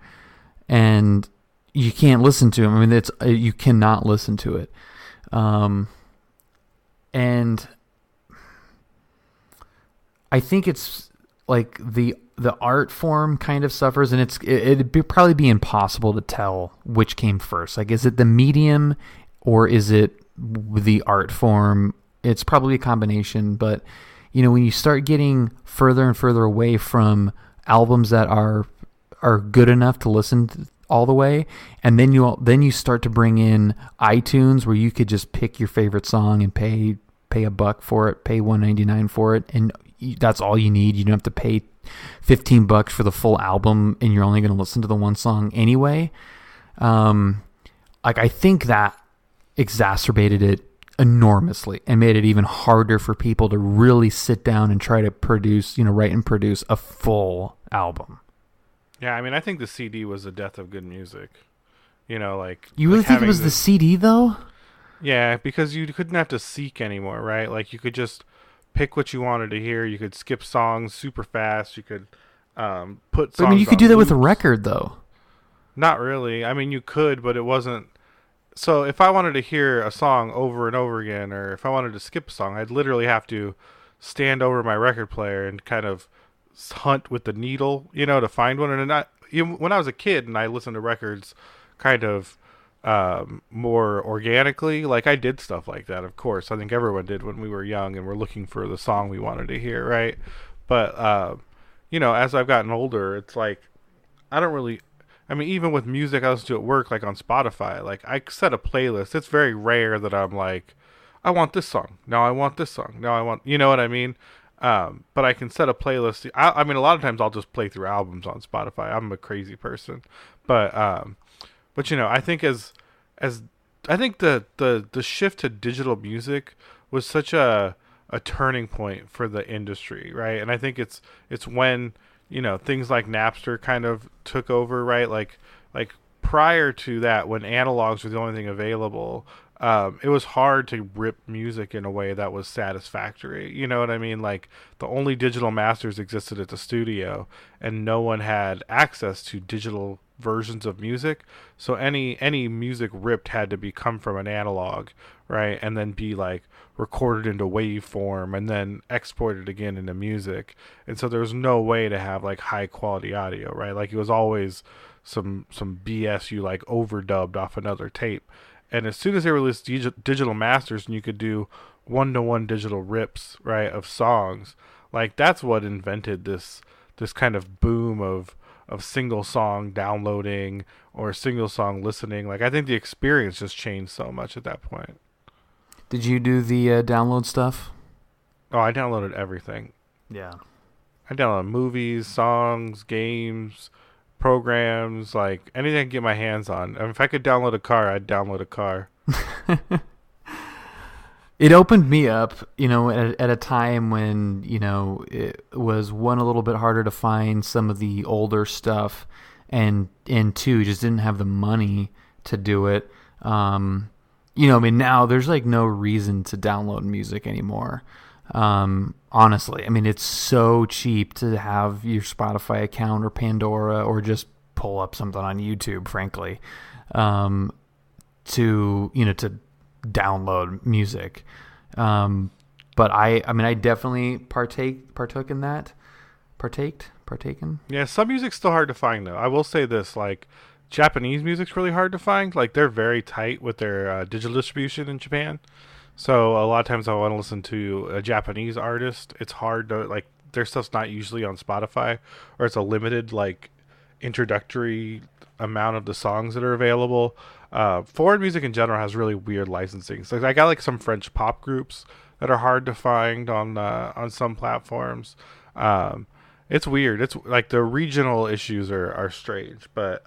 And you can't listen to them. I mean, you cannot listen to it, and I think it's like the art form kind of suffers, and it'd probably be impossible to tell which came first. Like, is it the medium or is it the art form? It's probably a combination, but when you start getting further and further away from albums that are good enough to listen to all the way, and then you start to bring in iTunes where you could just pick your favorite song and pay $1 for it, pay $1.99 for it, and that's all you need. You don't have to pay $15 for the full album, and you're only going to listen to the one song anyway. Like I think that exacerbated it enormously and made it even harder for people to really sit down and try to write and produce a full album. Yeah, I mean, I think the CD was the death of good music. Like you really think it was the CD though? Yeah, because you couldn't have to seek anymore, right? Like you could just pick what you wanted to hear. You could skip songs super fast. You could put songs. I mean, you could do that with a record though. Not really. I mean, you could, but it wasn't. So if I wanted to hear a song over and over again, or if I wanted to skip a song, I'd literally have to stand over my record player and kind of hunt with the needle, to find one. And when I was a kid and I listened to records kind of more organically, like I did stuff like that, of course. I think everyone did when we were young and we're looking for the song we wanted to hear, right? But as I've gotten older, it's like I mean, even with music I listen to at work, like on Spotify, like I set a playlist. It's very rare that I'm like, I want this song. No, I want this song. No, I want, you know what I mean? But I can set a playlist. I mean, a lot of times I'll just play through albums on Spotify. I'm a crazy person, but I think I think the shift to digital music was such a turning point for the industry, right? And I think it's when things like Napster kind of took over, right? Like prior to that, when analogs were the only thing available. It was hard to rip music in a way that was satisfactory. You know what I mean? Like the only digital masters existed at the studio and no one had access to digital versions of music. So any music ripped had to come from an analog, right? And then be like recorded into waveform and then exported again into music. And so there was no way to have like high quality audio, right? Like it was always some BS you like overdubbed off another tape. And as soon as they released digital masters and you could do one-to-one digital rips, right, of songs, like that's what invented this this kind of boom of single song downloading or single song listening. Like I think the experience just changed so much at that point. Did you do the download stuff? Oh, I downloaded everything. Yeah. I downloaded movies, songs, games, programs, like anything I could get my hands on. And if I could download a car, I'd download a car. It opened me up, at a time when, it was, one, a little bit harder to find some of the older stuff, and two, just didn't have the money to do it. Now there's like no reason to download music anymore. Honestly, it's so cheap to have your Spotify account or Pandora or just pull up something on YouTube, frankly, to download music. But I definitely partook in that. Partaken? Yeah, some music's still hard to find though. I will say this, like Japanese music's really hard to find. Like they're very tight with their digital distribution in Japan. So a lot of times I want to listen to a Japanese artist. It's hard to, like, their stuff's not usually on Spotify, or it's a limited, like, introductory amount of the songs that are available. Foreign music in general has really weird licensing. So I got like some French pop groups that are hard to find on some platforms. It's weird. It's like the regional issues are strange, but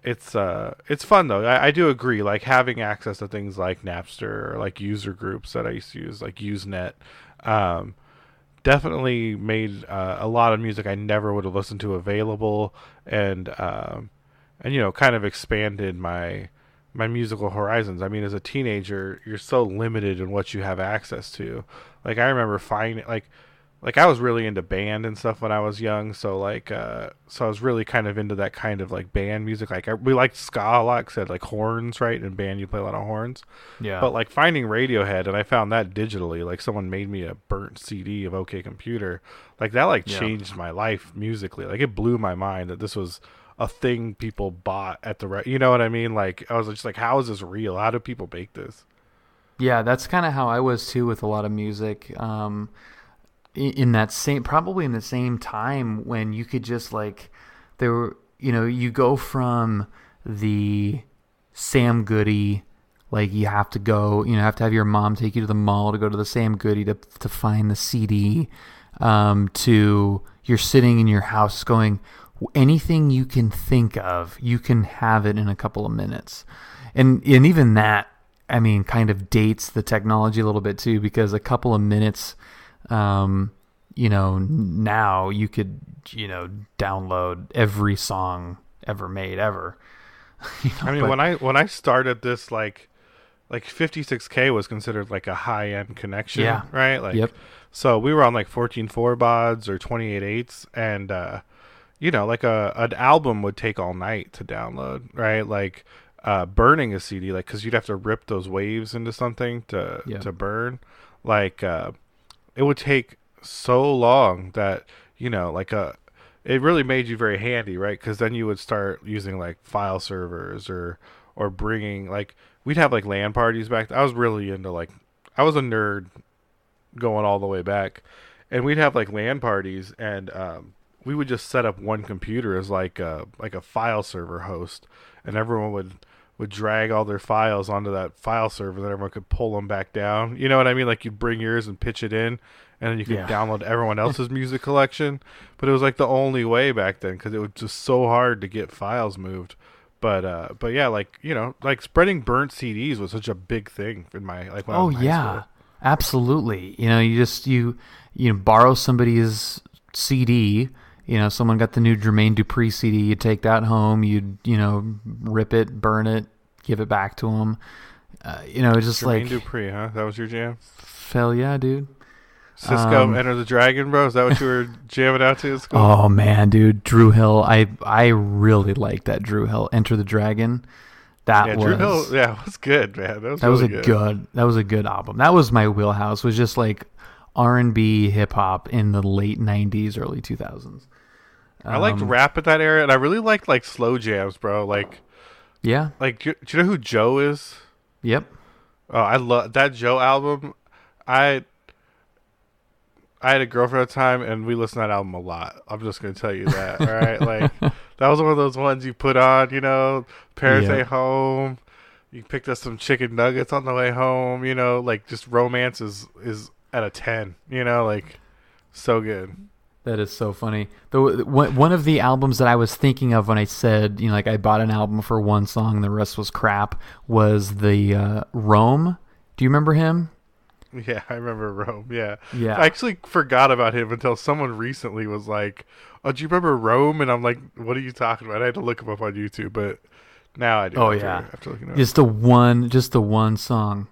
it's fun though. I do agree. Like having access to things like Napster or like user groups that I used to use, like Usenet, definitely made a lot of music I never would have listened to available, and kind of expanded my musical horizons. As a teenager, you're so limited in what you have access to. Like I remember finding like I was really into band and stuff when I was young, so so I was really kind of into that kind of like band music. Like we liked ska a lot, 'cause it had like horns, right? In band you play a lot of horns. Yeah. But like finding Radiohead, and I found that digitally, like someone made me a burnt CD of OK Computer. Like that changed my life musically. Like it blew my mind that this was a thing people bought at the you know what I mean? Like I was just like, how is this real? How do people make this? Yeah, that's kind of how I was too with a lot of music. Probably in the same time when you could just like, there were, you go from the Sam Goody, like you have to go, have to have your mom take you to the mall to go to the Sam Goody to find the CD, to you're sitting in your house going, anything you can think of, you can have it in a couple of minutes. And even that, kind of dates the technology a little bit too, because a couple of minutes, now you could, download every song ever made ever. When I started this, like 56K was considered like a high end connection, yeah. Right? Like, yep. So we were on like 14.4 bauds or 28.8s, and like an album would take all night to download, right? Like burning a CD, like because you'd have to rip those waves into something to burn, like it would take so long that it really made you very handy, right? Because then you would start using like file servers or bringing, like, we'd have like LAN parties back. I was really into, like, I was a nerd going all the way back, and we'd have like LAN parties, and we would just set up one computer as like a file server host, and everyone would drag all their files onto that file server, and then everyone could pull them back down. You know what I mean? Like you'd bring yours and pitch it in, and then you could download everyone else's music collection. But it was like the only way back then, because it was just so hard to get files moved. But yeah, like, like spreading burnt CDs was such a big thing in my, like, when I was in high school. Absolutely. You borrow somebody's CD. Someone got the new Jermaine Dupri CD. You take that home. You'd rip it, burn it, give it back to them. Just Jermaine like Dupri, huh? That was your jam? Hell yeah, dude. Cisco, Enter the Dragon, bro. Is that what you were jamming out to at school? Oh man, dude, Drew Hill. I really liked that Drew Hill Enter the Dragon. Drew Hill, was good, man. That was a good album. That was my wheelhouse. Was just like R&B, hip hop in the late '90s, early 2000s. I liked rap at that era, and I really liked like slow jams, bro. Like, yeah, like do you know who Joe is? Yep. Oh, I love that Joe album. I had a girlfriend at the time, and we listened to that album a lot. I'm just gonna tell you that. All right, like that was one of those ones you put on. You know, parents ain't home. You picked up some chicken nuggets on the way home. You know, like just romance is at a 10. You know, like so good. That is so funny. One of the albums that I was thinking of when I said, you know, like I bought an album for one song and the rest was crap, was the Rome. Do you remember him? Yeah, I remember Rome. Yeah. Yeah. I actually forgot about him until someone recently was like, "Oh, do you remember Rome?" And I'm like, "What are you talking about?" I had to look him up on YouTube, but now I do. Oh, after looking it up. Just the one song.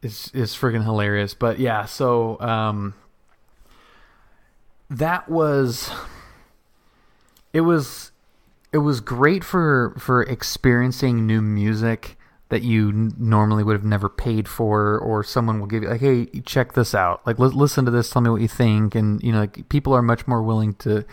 It's freaking hilarious. But yeah, so that was it was great for experiencing new music that you normally would have never paid for, or someone will give you like, hey, check this out, like listen to this, tell me what you think. And you know, like people are much more willing to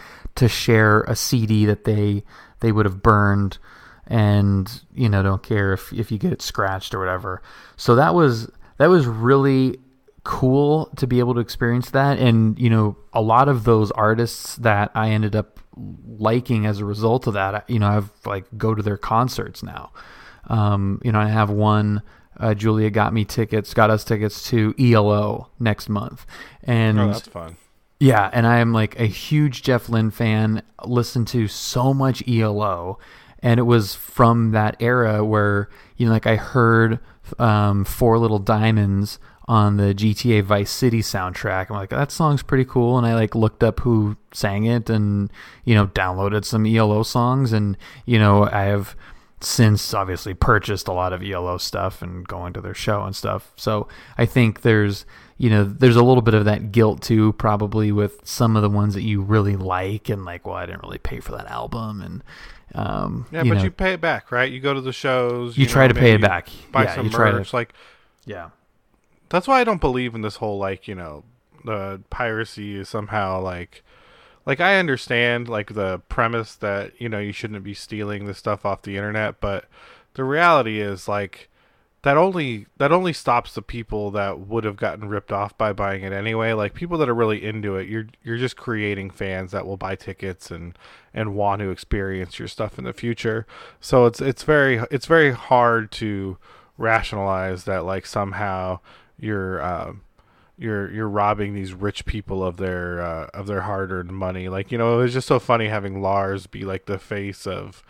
share a CD that they would have burned, and you know, don't care if you get it scratched or whatever. So that was really cool to be able to experience that. And you know, a lot of those artists that I ended up liking as a result of that, you know, I've like go to their concerts now. You know, I have one, Julia got us tickets to ELO next month. And oh, that's fun. Yeah. And I am like a huge Jeff Lynne fan, listened to so much ELO. And it was from that era where, you know, like I heard, Four Little Diamonds on the GTA Vice City soundtrack. I'm like, that song's pretty cool. And I like looked up who sang it and, you know, downloaded some ELO songs. And, you know, I have since obviously purchased a lot of ELO stuff and going to their show and stuff. So I think there's a little bit of that guilt too, probably with some of the ones that you really like and like, well, I didn't really pay for that album. And, but you pay it back, right? You go to the shows, you try to pay it back, buy some merch. That's why I don't believe in this whole, like, you know, the piracy is somehow like I understand like the premise that, you know, you shouldn't be stealing this stuff off the internet, but the reality is like that only stops the people that would have gotten ripped off by buying it anyway. Like people that are really into it, you're just creating fans that will buy tickets and want to experience your stuff in the future. So it's very hard to rationalize that like somehow you're robbing these rich people of their hard-earned money. Like, you know, it was just so funny having Lars be like the face of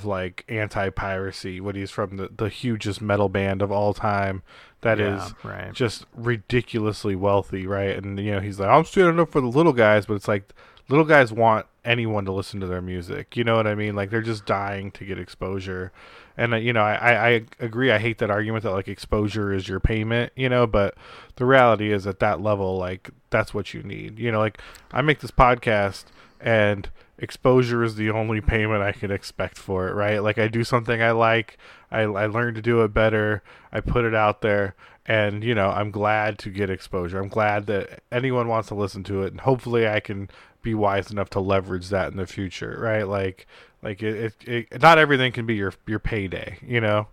like anti-piracy when he's from the hugest metal band of all time that is right. Just ridiculously wealthy, right? And you know, he's like, I'm standing up for the little guys, but it's like little guys want anyone to listen to their music. You know what I mean? Like they're just dying to get exposure. And you know, I agree. I hate that argument that like exposure is your payment, you know, but the reality is at that level, like that's what you need. You know, like I make this podcast and exposure is the only payment I can expect for it, right? Like I do something I like, I learn to do it better, I put it out there, and you know, I'm glad to get exposure. I'm glad that anyone wants to listen to it, and hopefully I can be wise enough to leverage that in the future, right? Like it not everything can be your payday, you know.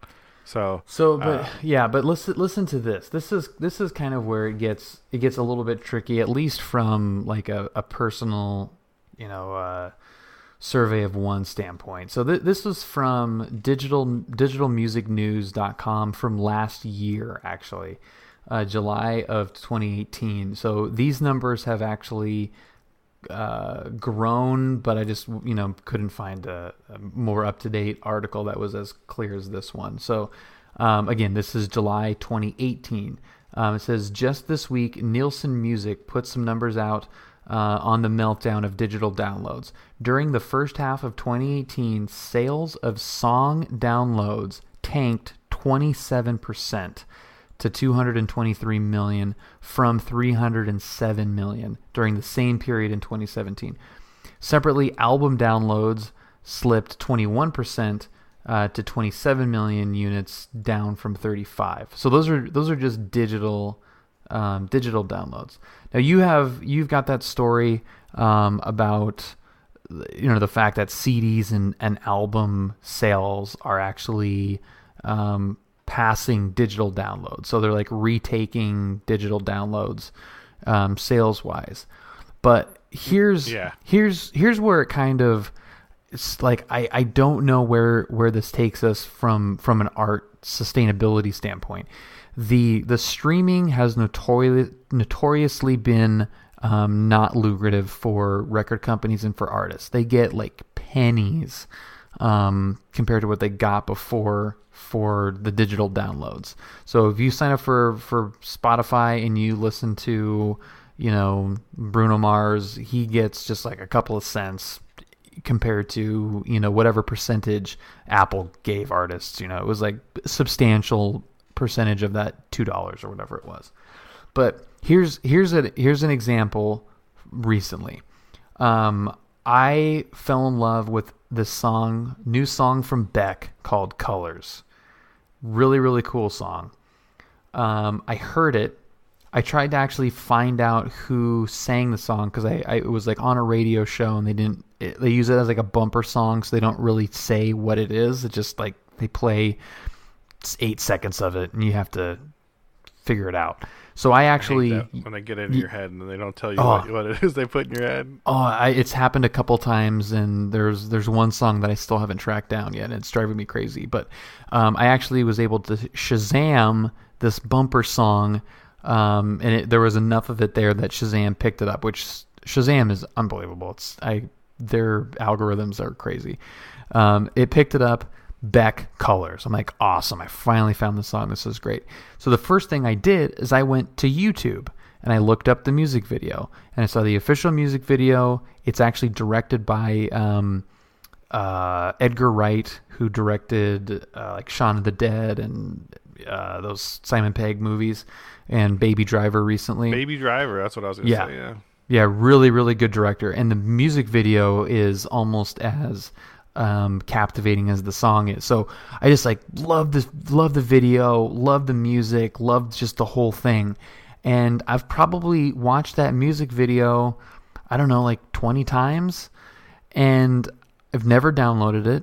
But listen to this. This is kind of where it gets a little bit tricky, at least from like a personal, you know, survey of one standpoint. So this was from digitalmusicnews.com from last year, actually, July of 2018. So these numbers have actually grown, but I just, you know, couldn't find a more up-to-date article that was as clear as this one. So again, this is July 2018. It says, just this week, Nielsen Music put some numbers out on the meltdown of digital downloads. During the first half of 2018, sales of song downloads tanked 27% to 223 million from 307 million during the same period in 2017. Separately, album downloads slipped 21% to 27 million units, down from 35. So those are just digital downloads. Now you've got that story about, you know, the fact that CDs and album sales are actually passing digital downloads. So they're like retaking digital downloads. sales wise. But here's where it kind of, it's like I don't know where this takes us from an art sustainability standpoint. The streaming has notoriously been not lucrative for record companies and for artists. They get like pennies compared to what they got before for the digital downloads. So if you sign up for Spotify and you listen to, Bruno Mars, he gets just like a couple of cents compared to, whatever percentage Apple gave artists. It was like a substantial percentage of that $2 or whatever it was. But here's an example recently. I fell in love with this new song from Beck called Colors. Really, really cool song. I heard it. I tried to actually find out who sang the song because it was like on a radio show, and they use it as like a bumper song, so they don't really say what it is. It's just like they play 8 seconds of it, and you have to figure it out. So I actually, when they get into your head and they don't tell you what it is they put in your head. It's happened a couple times, and there's one song that I still haven't tracked down yet, and it's driving me crazy. But I actually was able to Shazam this bumper song, and there was enough of it there that Shazam picked it up, which Shazam is unbelievable. Their algorithms are crazy. It picked it up. Beck Colors. I'm like, awesome. I finally found the song. This is great. So the first thing I did is I went to YouTube and I looked up the music video, and I saw the official music video. It's actually directed by Edgar Wright, who directed like Shaun of the Dead and those Simon Pegg movies, and Baby Driver recently. Baby Driver, that's what I was going to say, yeah. Yeah, really, really good director. And the music video is almost as captivating as the song is. So I just like love the video, love the music, loved just the whole thing. And I've probably watched that music video, I don't know, like 20 times, and I've never downloaded it.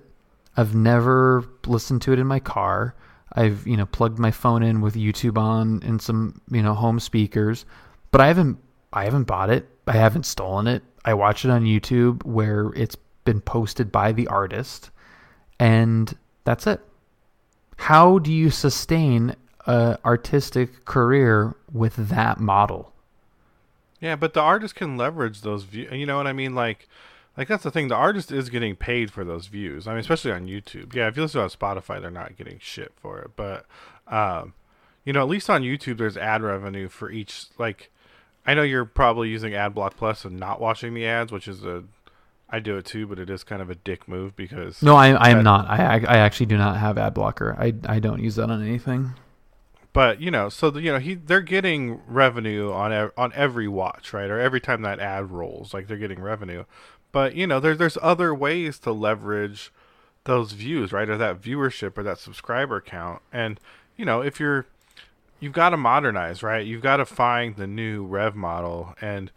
I've never listened to it in my car. I've, plugged my phone in with YouTube on and some, home speakers, but I haven't bought it. I haven't stolen it. I watch it on YouTube where it's been posted by the artist, and that's it. How do you sustain an artistic career with that model? Yeah, but the artist can leverage those views. You know what I mean? Like that's the thing. The artist is getting paid for those views. I mean, especially on YouTube. Yeah, if you listen to Spotify, they're not getting shit for it. But at least on YouTube, there's ad revenue for each. Like, I know you're probably using AdBlock Plus and not watching the ads, which is I do it too, but it is kind of a dick move because... No, I am not. I actually do not have ad blocker. I don't use that on anything. But, so, they're getting revenue on every watch, right? Or every time that ad rolls, like they're getting revenue. But, there's other ways to leverage those views, right? Or that viewership or that subscriber count. And, if you've got to modernize, right? You've got to find the new rev model and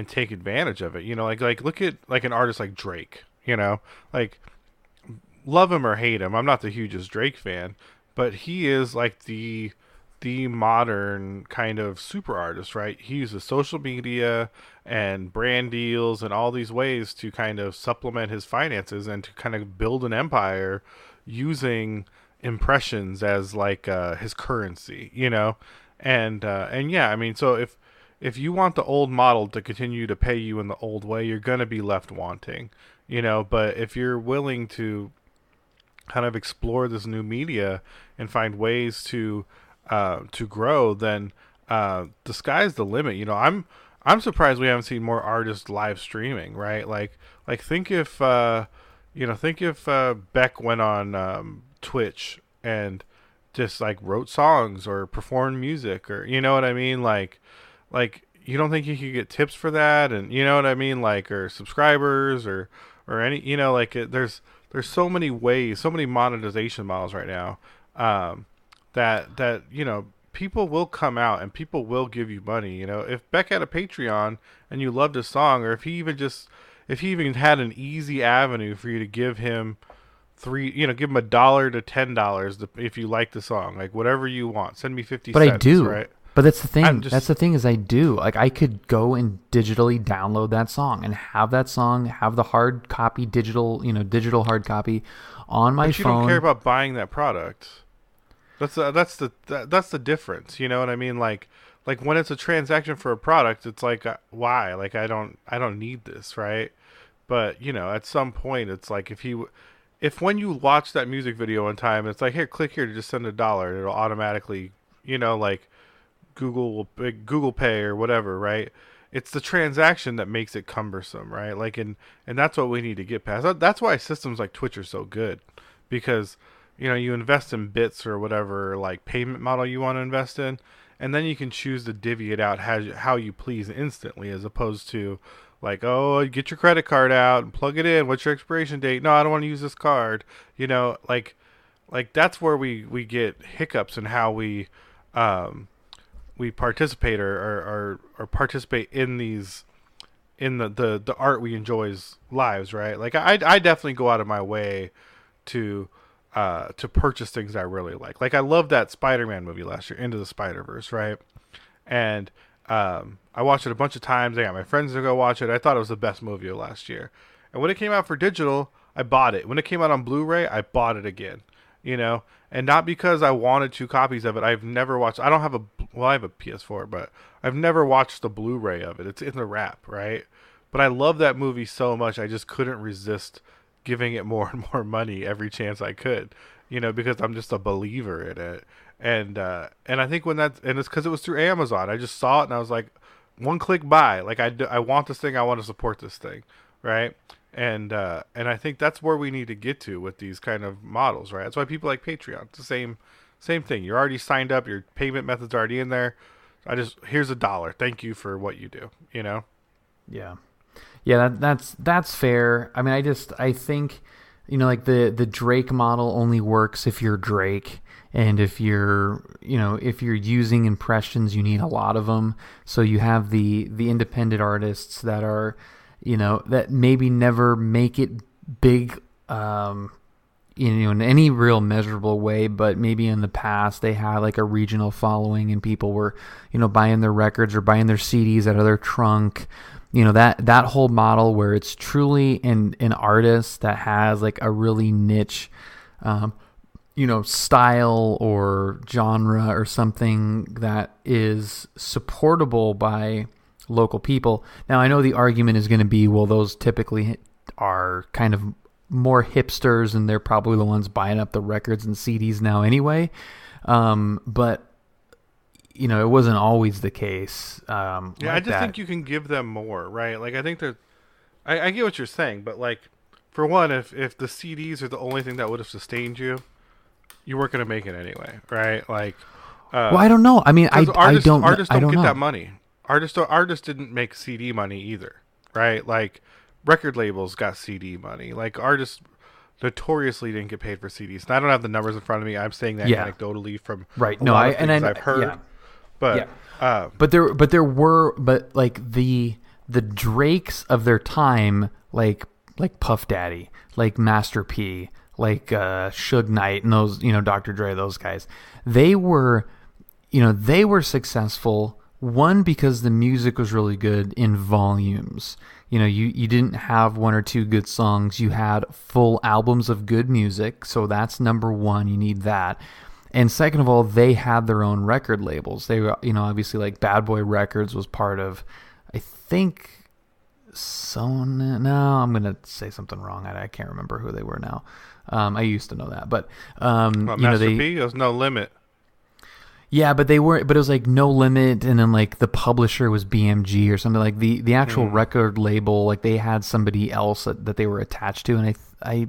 take advantage of it. Like look at like an artist like Drake, like love him or hate him. I'm not the hugest Drake fan, but he is like the modern kind of super artist, right? He uses social media and brand deals and all these ways to kind of supplement his finances and to kind of build an empire using impressions as like his currency, and yeah, I mean, so if you want the old model to continue to pay you in the old way, you're going to be left wanting, but if you're willing to kind of explore this new media and find ways to grow, then the sky's the limit. I'm surprised we haven't seen more artists live streaming, right? Like think if Beck went on Twitch and just like wrote songs or performed music, or you know what I mean, like you don't think you could get tips for that, and you know what I mean, like, or subscribers or any, there's so many ways, so many monetization models right now, that people will come out and people will give you money. If Beck had a Patreon and you loved his song, or if he even had an easy avenue for you to give him give him $1 to $10 if you like the song, like whatever you want. Send me 50 but cents. I do. Right? But that's the thing. That's the thing is I do. Like I could go and digitally download that song and have that song, have the hard copy, digital hard copy on my phone. But you don't care about buying that product. That's the difference. You know what I mean? Like when it's a transaction for a product, it's like why? Like I don't need this, right? But at some point, it's like if when you watch that music video in time, it's like here, click here to just send $1, and it'll automatically, like Google Pay or whatever, right? It's the transaction that makes it cumbersome, right? Like and that's what we need to get past. That's why systems like Twitch are so good, because you invest in bits or whatever like payment model you want to invest in, and then you can choose to divvy it out how you please instantly, as opposed to like, oh, get your credit card out and plug it in. What's your expiration date? No, I don't want to use this card. Like that's where we get hiccups in how we participate or participate in the art we enjoy's lives, right? Like I definitely go out of my way to purchase things I really like. Like I loved that Spider-Man movie last year, Into the Spider-Verse, right? And I watched it a bunch of times. I got my friends to go watch it. I thought it was the best movie of last year. And when it came out for digital, I bought it. When it came out on Blu-ray, I bought it again. And not because I wanted 2 copies of it. I've never watched. I have a PS4, but I've never watched the Blu-ray of it. It's in the wrap, right? But I love that movie so much, I just couldn't resist giving it more and more money every chance I could, because I'm just a believer in it. And I think and it's because it was through Amazon. I just saw it and I was like, one click buy. Like I want this thing. I want to support this thing, right? And I think that's where we need to get to with these kind of models, right? That's why people like Patreon. It's the same thing. You're already signed up. Your payment method's already in there. Here's $1. Thank you for what you do. Yeah. Yeah, that's fair. I mean, I think, like the Drake model only works if you're Drake, and if you're using impressions, you need a lot of them. So you have the independent artists that are, that maybe never make it big, in any real measurable way, but maybe in the past they had like a regional following and people were, buying their records or buying their CDs out of their trunk. That whole model where it's truly an artist that has like a really niche, style or genre or something that is supportable by local people. Now, I know the argument is going to be, well, those typically are kind of more hipsters and they're probably the ones buying up the records and CDs now anyway. But it wasn't always the case. I just think you can give them more, right? Like, I think I get what you're saying, but like, for one, if the CDs are the only thing that would have sustained you, you weren't going to make it anyway, right? Like, well, I don't know. I mean, artists don't get that money. Artists didn't make CD money either, right? Like, record labels got CD money. Like, artists notoriously didn't get paid for CDs. And I don't have the numbers in front of me. I'm saying that anecdotally from right. A lot of things I've heard. Yeah. But but like the Drakes of their time, like Puff Daddy, like Master P, like Suge Knight, and those, Dr. Dre, those guys, they were successful. One, because the music was really good in volumes. You didn't have 1 or 2 good songs. You had full albums of good music. So that's number one. You need that. And second of all, they had their own record labels. They were, obviously like Bad Boy Records was part of, I think, Sony. No, I'm going to say something wrong. I can't remember who they were now. I used to know that. But, Master P, there's No Limit. Yeah, but they weren't. But it was like No Limit, and then like the publisher was BMG or something. Like the actual record label, like they had somebody else that they were attached to, and I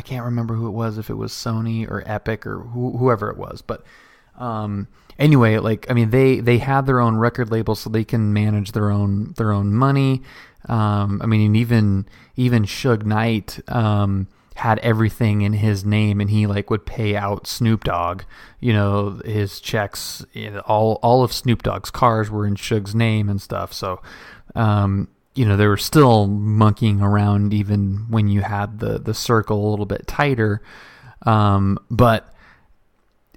can't remember who it was. If it was Sony or Epic or whoever it was, but anyway, like I mean, they had their own record label, so they can manage their own money. I mean, and even Suge Knight had everything in his name, and he like would pay out Snoop Dogg, his checks. All of Snoop Dogg's cars were in Suge's name and stuff. So, they were still monkeying around even when you had the circle a little bit tighter. But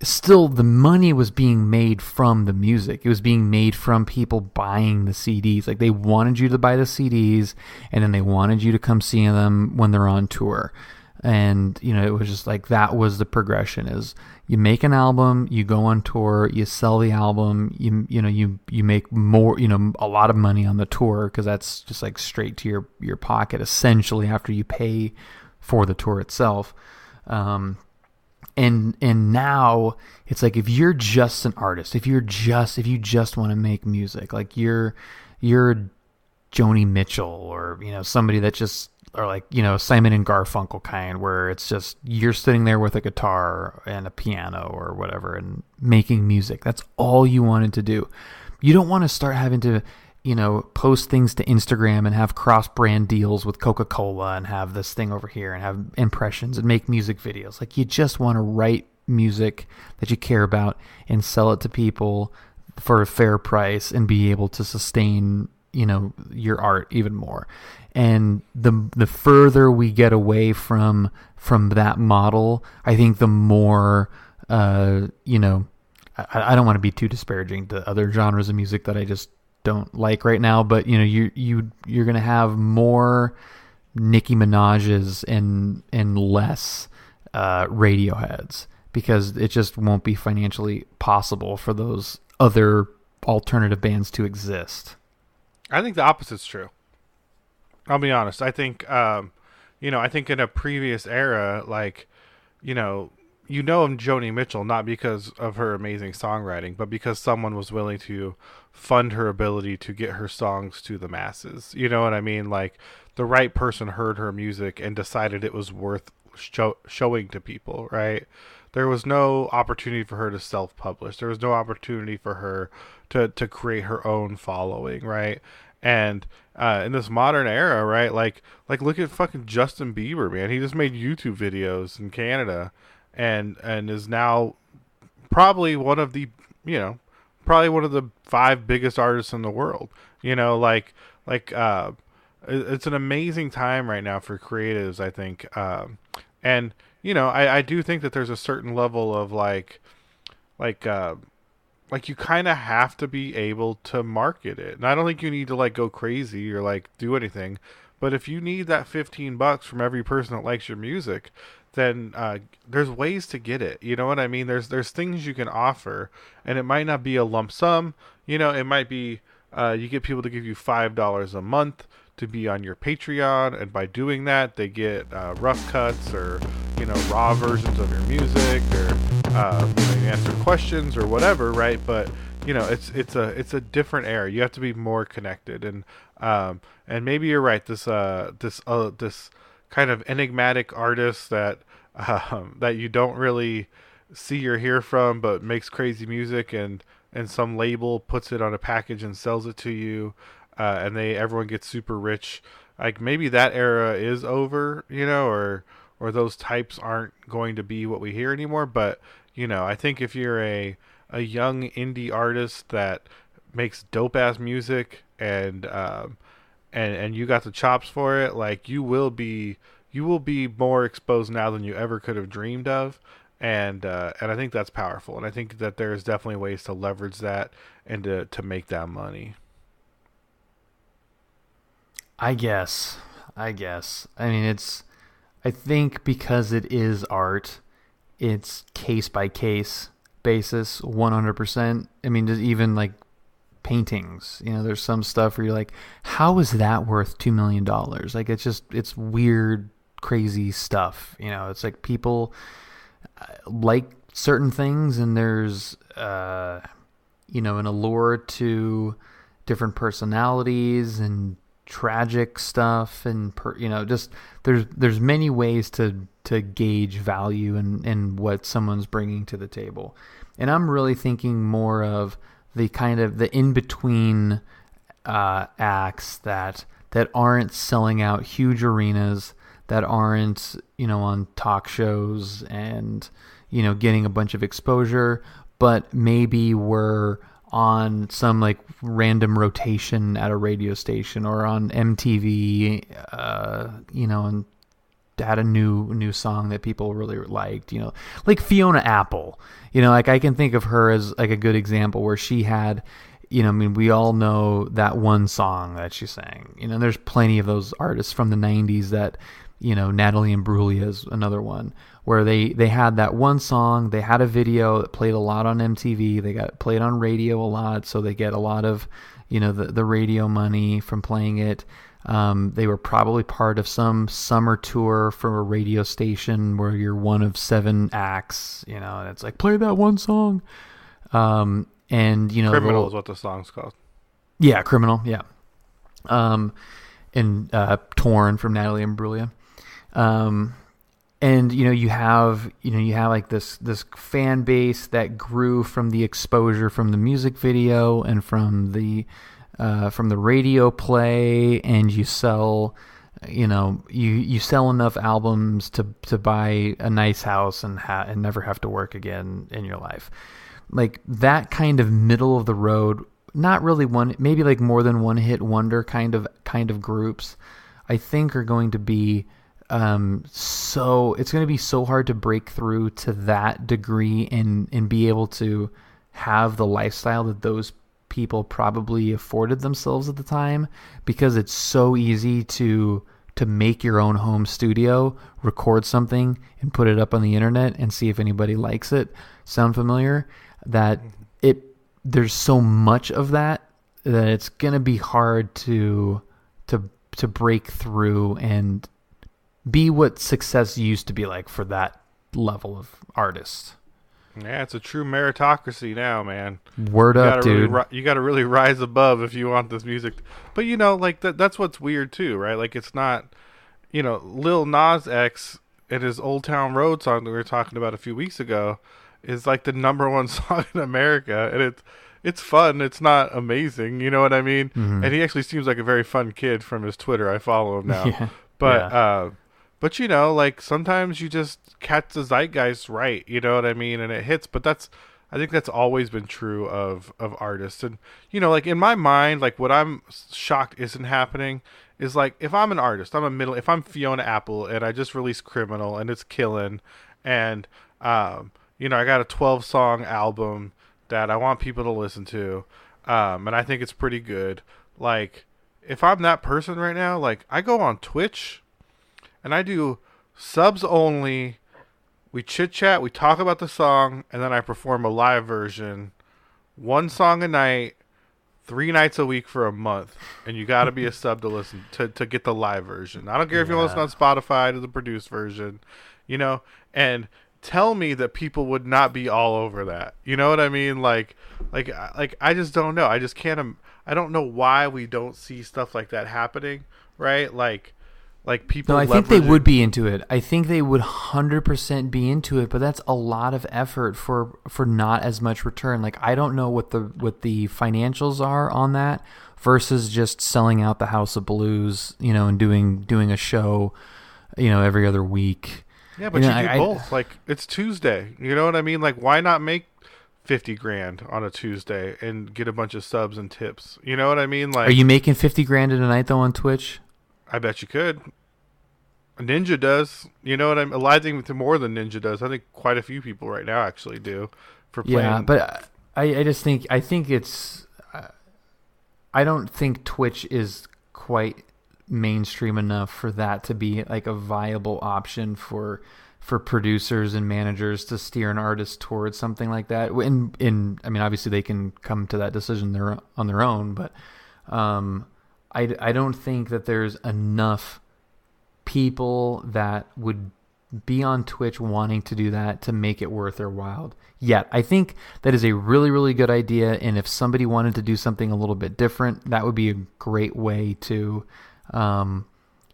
still the money was being made from the music. It was being made from people buying the CDs. Like they wanted you to buy the CDs, and then they wanted you to come see them when they're on tour. And, you know, it was just like, that was the progression: is you make an album, you go on tour, you sell the album, you make more, a lot of money on the tour, because that's just like straight to your pocket essentially after you pay for the tour itself. And now it's like, if you're just an artist, if you just want to make music, like you're Joni Mitchell, or, somebody that just, or like, Simon and Garfunkel kind, where it's just, you're sitting there with a guitar and a piano or whatever and making music. That's all you wanted to do. You don't want to start having to, post things to Instagram and have cross-brand deals with Coca-Cola and have this thing over here and have impressions and make music videos. Like, you just want to write music that you care about and sell it to people for a fair price and be able to sustain, your art even more. And the further we get away from that model, I think the more, I don't want to be too disparaging to other genres of music that I just don't like right now, but you're gonna have more Nicki Minaj's and less Radioheads, because it just won't be financially possible for those other alternative bands to exist. I think the opposite's true. I'll be honest. I think I think in a previous era, like, Joni Mitchell, not because of her amazing songwriting, but because someone was willing to fund her ability to get her songs to the masses. You know what I mean? Like, the right person heard her music and decided it was worth showing to people, right? There was no opportunity for her to self-publish. There was no opportunity for her to create her own following, right? And in this modern era, right, like look at fucking Justin Bieber, man. He just made YouTube videos in Canada, and is now probably one of the 5 biggest artists in the world. It's an amazing time right now for creatives, I think. And I do think that there's a certain level of like you kind of have to be able to market it. And I don't think you need to like go crazy or like do anything, but if you need that $15 from every person that likes your music, then there's ways to get it. You know what I mean? There's things you can offer, and it might not be a lump sum. It might be you get people to give you $5 a month to be on your Patreon, and by doing that, they get rough cuts or raw versions of your music, or you answer questions or whatever, right? But it's a different era. You have to be more connected, and maybe you're right. This kind of enigmatic artist that you don't really see or hear from, but makes crazy music, and some label puts it on a package and sells it to you, and everyone gets super rich. Like, maybe that era is over, or those types aren't going to be what we hear anymore. But I think if you're a young indie artist that makes dope ass music, and you got the chops for it, like, you will be more exposed now than you ever could have dreamed of. And I think that's powerful. And I think that there's definitely ways to leverage that and to make that money. I guess. I mean, I think because it is art, it's case by case basis, 100%. I mean, just even like paintings, there's some stuff where you're like, how is that worth $2 million? Like, it's weird, crazy stuff. It's like people like certain things, and there's, an allure to different personalities and tragic stuff, and just there's many ways to gauge value in what someone's bringing to the table. And I'm really thinking more of the kind of the in-between acts that aren't selling out huge arenas, that aren't on talk shows and getting a bunch of exposure, but maybe were on some like random rotation at a radio station or on MTV, and had a new song that people really liked, like Fiona Apple. Like I can think of her as like a good example where she had, I mean, we all know that one song that she sang. There's plenty of those artists from the 90s that, Natalie Imbruglia is another one where they had that one song, they had a video that played a lot on MTV, they got played on radio a lot, so they get a lot of, the radio money from playing it. They were probably part of some summer tour for a radio station where you're one of 7 acts, and it's like, play that one song. And, Criminal is what the song's called. Yeah, Criminal, yeah. And Torn from Natalie Imbruglia. And you have like this fan base that grew from the exposure from the music video and from the radio play, and you sell you sell enough albums to buy a nice house and never have to work again in your life. Like that kind of middle of the road, not really maybe like more than one hit wonder kind of groups, I think are going to be so it's going to be so hard to break through to that degree and be able to have the lifestyle that those people probably afforded themselves at the time, because it's so easy to make your own home studio, record something and put it up on the internet and see if anybody likes it. Sound familiar? That there's so much of that it's going to be hard to break through and be what success used to be like for that level of artist. Yeah, it's a true meritocracy now, man. Word up, dude. You got to really rise above if you want this music. But, like, that's what's weird, too, right? Like, it's not, Lil Nas X and his Old Town Road song that we were talking about a few weeks ago is, like, the #1 song in America. And it's fun. It's not amazing. You know what I mean? Mm-hmm. And he actually seems like a very fun kid from his Twitter. I follow him now. Yeah. But, like sometimes you just catch the zeitgeist right, you know what I mean? And it hits, but I think that's always been true of artists. And, like in my mind, like what I'm shocked isn't happening is like, if I'm an artist, if I'm Fiona Apple and I just released Criminal and it's killing and, I got a 12-song album that I want people to listen to. And I think it's pretty good. Like if I'm that person right now, like I go on Twitch and I do subs only. We chit chat, we talk about the song, and then I perform a live version, 1 song a night, 3 nights a week for a month. And you got to be a sub to listen to get the live version. I don't care if you listen on Spotify to the produced version, and tell me that people would not be all over that. You know what I mean? Like I just don't know. I just can't. I don't know why we don't see stuff like that happening, right? Like people. No, I think they would be into it. I think they would 100% be into it, but that's a lot of effort for not as much return. Like I don't know what the financials are on that versus just selling out the House of Blues, and doing a show, every other week. Yeah, but you do both. Like it's Tuesday. You know what I mean? Like why not make $50,000 on a Tuesday and get a bunch of subs and tips? You know what I mean? Like, are you making $50,000 in a night though on Twitch? I bet you could. Ninja does. You know what I mean? I think more than Ninja does. I think quite a few people right now actually do for playing. Yeah, but I think it's. I don't think Twitch is quite mainstream enough for that to be like a viable option for producers and managers to steer an artist towards something like that. I mean, obviously they can come to that decision on their own, but I don't think that there's enough people that would be on Twitch wanting to do that to make it worth their while. Yet, I think that is a really, really good idea, and if somebody wanted to do something a little bit different, that would be a great way to,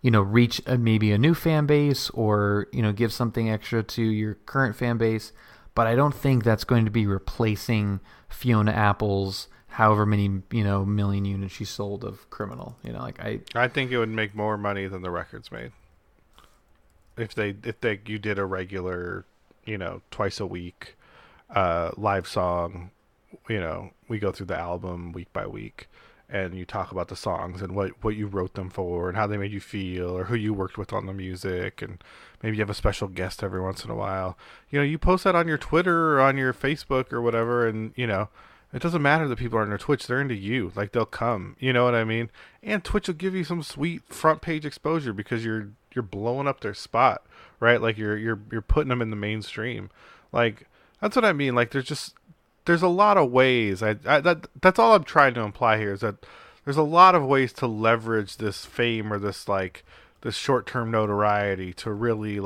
reach maybe a new fan base or, give something extra to your current fan base. But I don't think that's going to be replacing Fiona Apple's however many million units she sold of Criminal. I think it would make more money than the records made if you did a regular twice a week live song. We go through the album week by week and you talk about the songs and what you wrote them for and how they made you feel or who you worked with on the music, and maybe you have a special guest every once in a while. You post that on your Twitter or on your Facebook or whatever, and it doesn't matter that people are on their Twitch. They're into you. Like, they'll come. You know what I mean? And Twitch will give you some sweet front page exposure because you're blowing up their spot, right? Like, you're putting them in the mainstream. Like, that's what I mean. Like, there's a lot of ways. That's all I'm trying to imply here, is that there's a lot of ways to leverage this fame or this short-term notoriety to really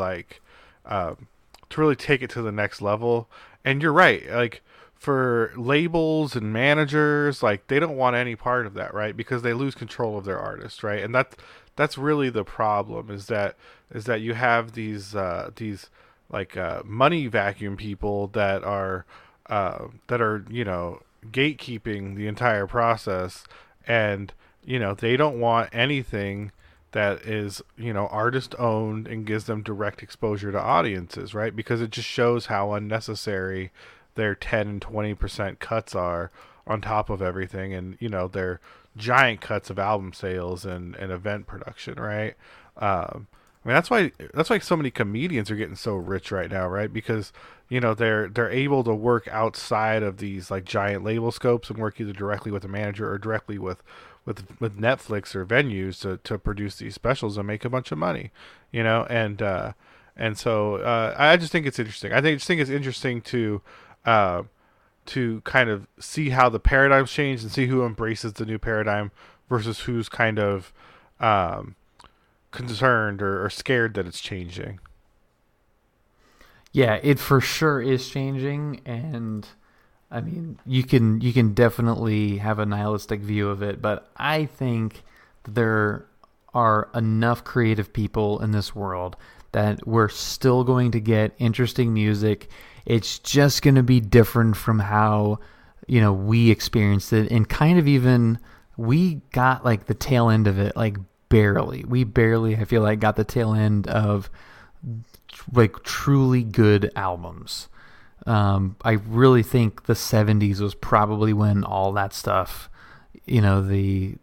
take it to the next level. And you're right. Like, for labels and managers, like, they don't want any part of that, right? Because they lose control of their artist, right? And that's really the problem, is that you have these money vacuum people that are gatekeeping the entire process, and they don't want anything that is artist owned and gives them direct exposure to audiences, right? Because it just shows how unnecessary their 10 and 20% cuts are on top of everything, and their giant cuts of album sales and event production, right? I mean, that's why so many comedians are getting so rich right now, right? Because they're able to work outside of these like giant label scopes and work either directly with a manager or directly with Netflix or venues to produce these specials and make a bunch of money, and so I just think it's interesting. I just think it's interesting to kind of see how the paradigms change and see who embraces the new paradigm versus who's kind of concerned or scared that it's changing. Yeah, it for sure is changing, and I mean, you can definitely have a nihilistic view of it, but I think there are enough creative people in this world that we're still going to get interesting music. It's just going to be different from how, we experienced it, and kind of even we got like the tail end of it, like barely. We barely, I feel like, got the tail end of like truly good albums. I really think the 70s was probably when all that stuff, the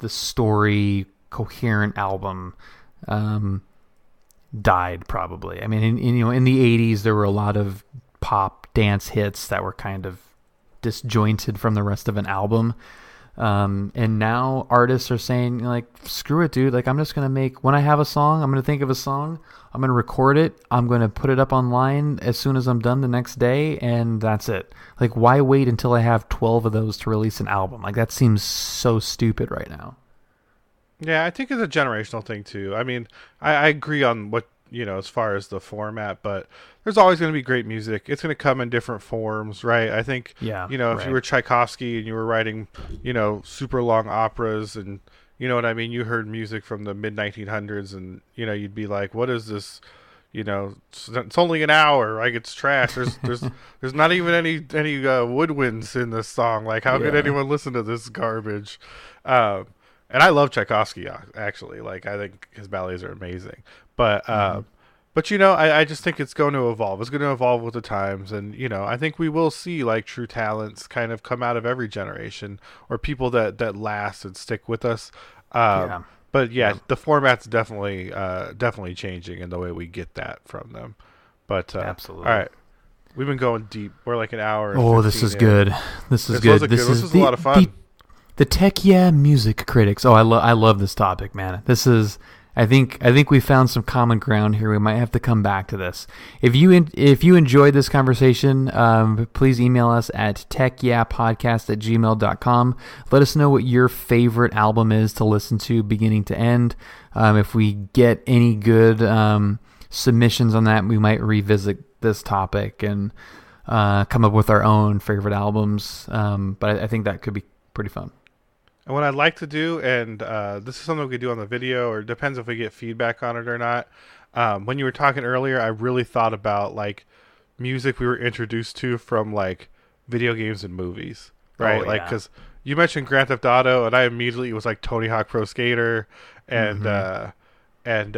story coherent album died probably. I mean, in the 80s there were a lot of pop dance hits that were kind of disjointed from the rest of an album. And now artists are saying, like, screw it, dude. Like, I'm just going to when I have a song, I'm going to think of a song, I'm going to record it, I'm going to put it up online as soon as I'm done the next day, and that's it. Like, why wait until I have 12 of those to release an album? Like, that seems so stupid right now. Yeah, I think it's a generational thing, too. I mean, I agree on what, as far as the format, but there's always going to be great music. It's going to come in different forms, right? I think, if you were Tchaikovsky and you were writing, super long operas and, you know what I mean? You heard music from the mid-1900s and, you'd be like, what is this? It's only an hour. Like, it's trash. There's not even any woodwinds in this song. Like, how could anyone listen to this garbage? And I love Tchaikovsky, actually. Like, I think his ballets are amazing. But I just think it's going to evolve. It's going to evolve with the times. And, I think we will see, like, true talents kind of come out of every generation, or people that last and stick with us. But, the format's definitely changing in the way we get that from them. But, absolutely. All right. We've been going deep. We're like an hour. Oh, this is good. This is good. This is a lot of fun. The Tech Music critics. Oh, I love this topic, man. This is, I think we found some common ground here. We might have to come back to this. If you enjoyed this conversation, please email us at techyeahpodcast@gmail.com. Let us know what your favorite album is to listen to beginning to end. If we get any good submissions on that, we might revisit this topic and come up with our own favorite albums. But I think that could be pretty fun. And what I'd like to do, and this is something we could do on the video, or it depends if we get feedback on it or not. When you were talking earlier, I really thought about like music we were introduced to from like video games and movies, right? Like, because you mentioned Grand Theft Auto, and I immediately was like Tony Hawk Pro Skater, and and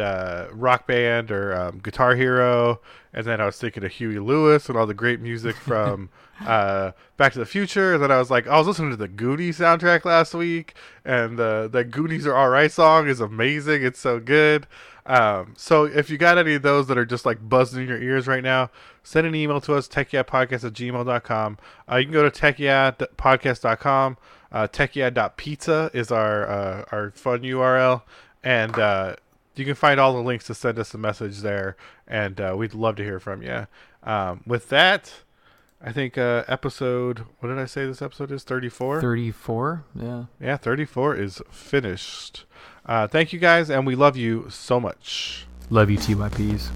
Rock Band or Guitar Hero, and then I was thinking of Huey Lewis and all the great music from Back to the Future. And then I was like, I was listening to the Goonies soundtrack last week, and the Goonies Are Alright song is amazing. It's so good. So if you got any of those that are just like buzzing in your ears right now, send an email to us, techyeahpodcast@gmail.com. You can go to techyeahpodcast.com. Techyeah.pizza is our fun URL, and you can find all the links to send us a message there, and we'd love to hear from you. With that, I think episode, what did I say this episode is? 34? 34, yeah. Yeah, 34 is finished. Thank you guys, and we love you so much. Love you, TYPs.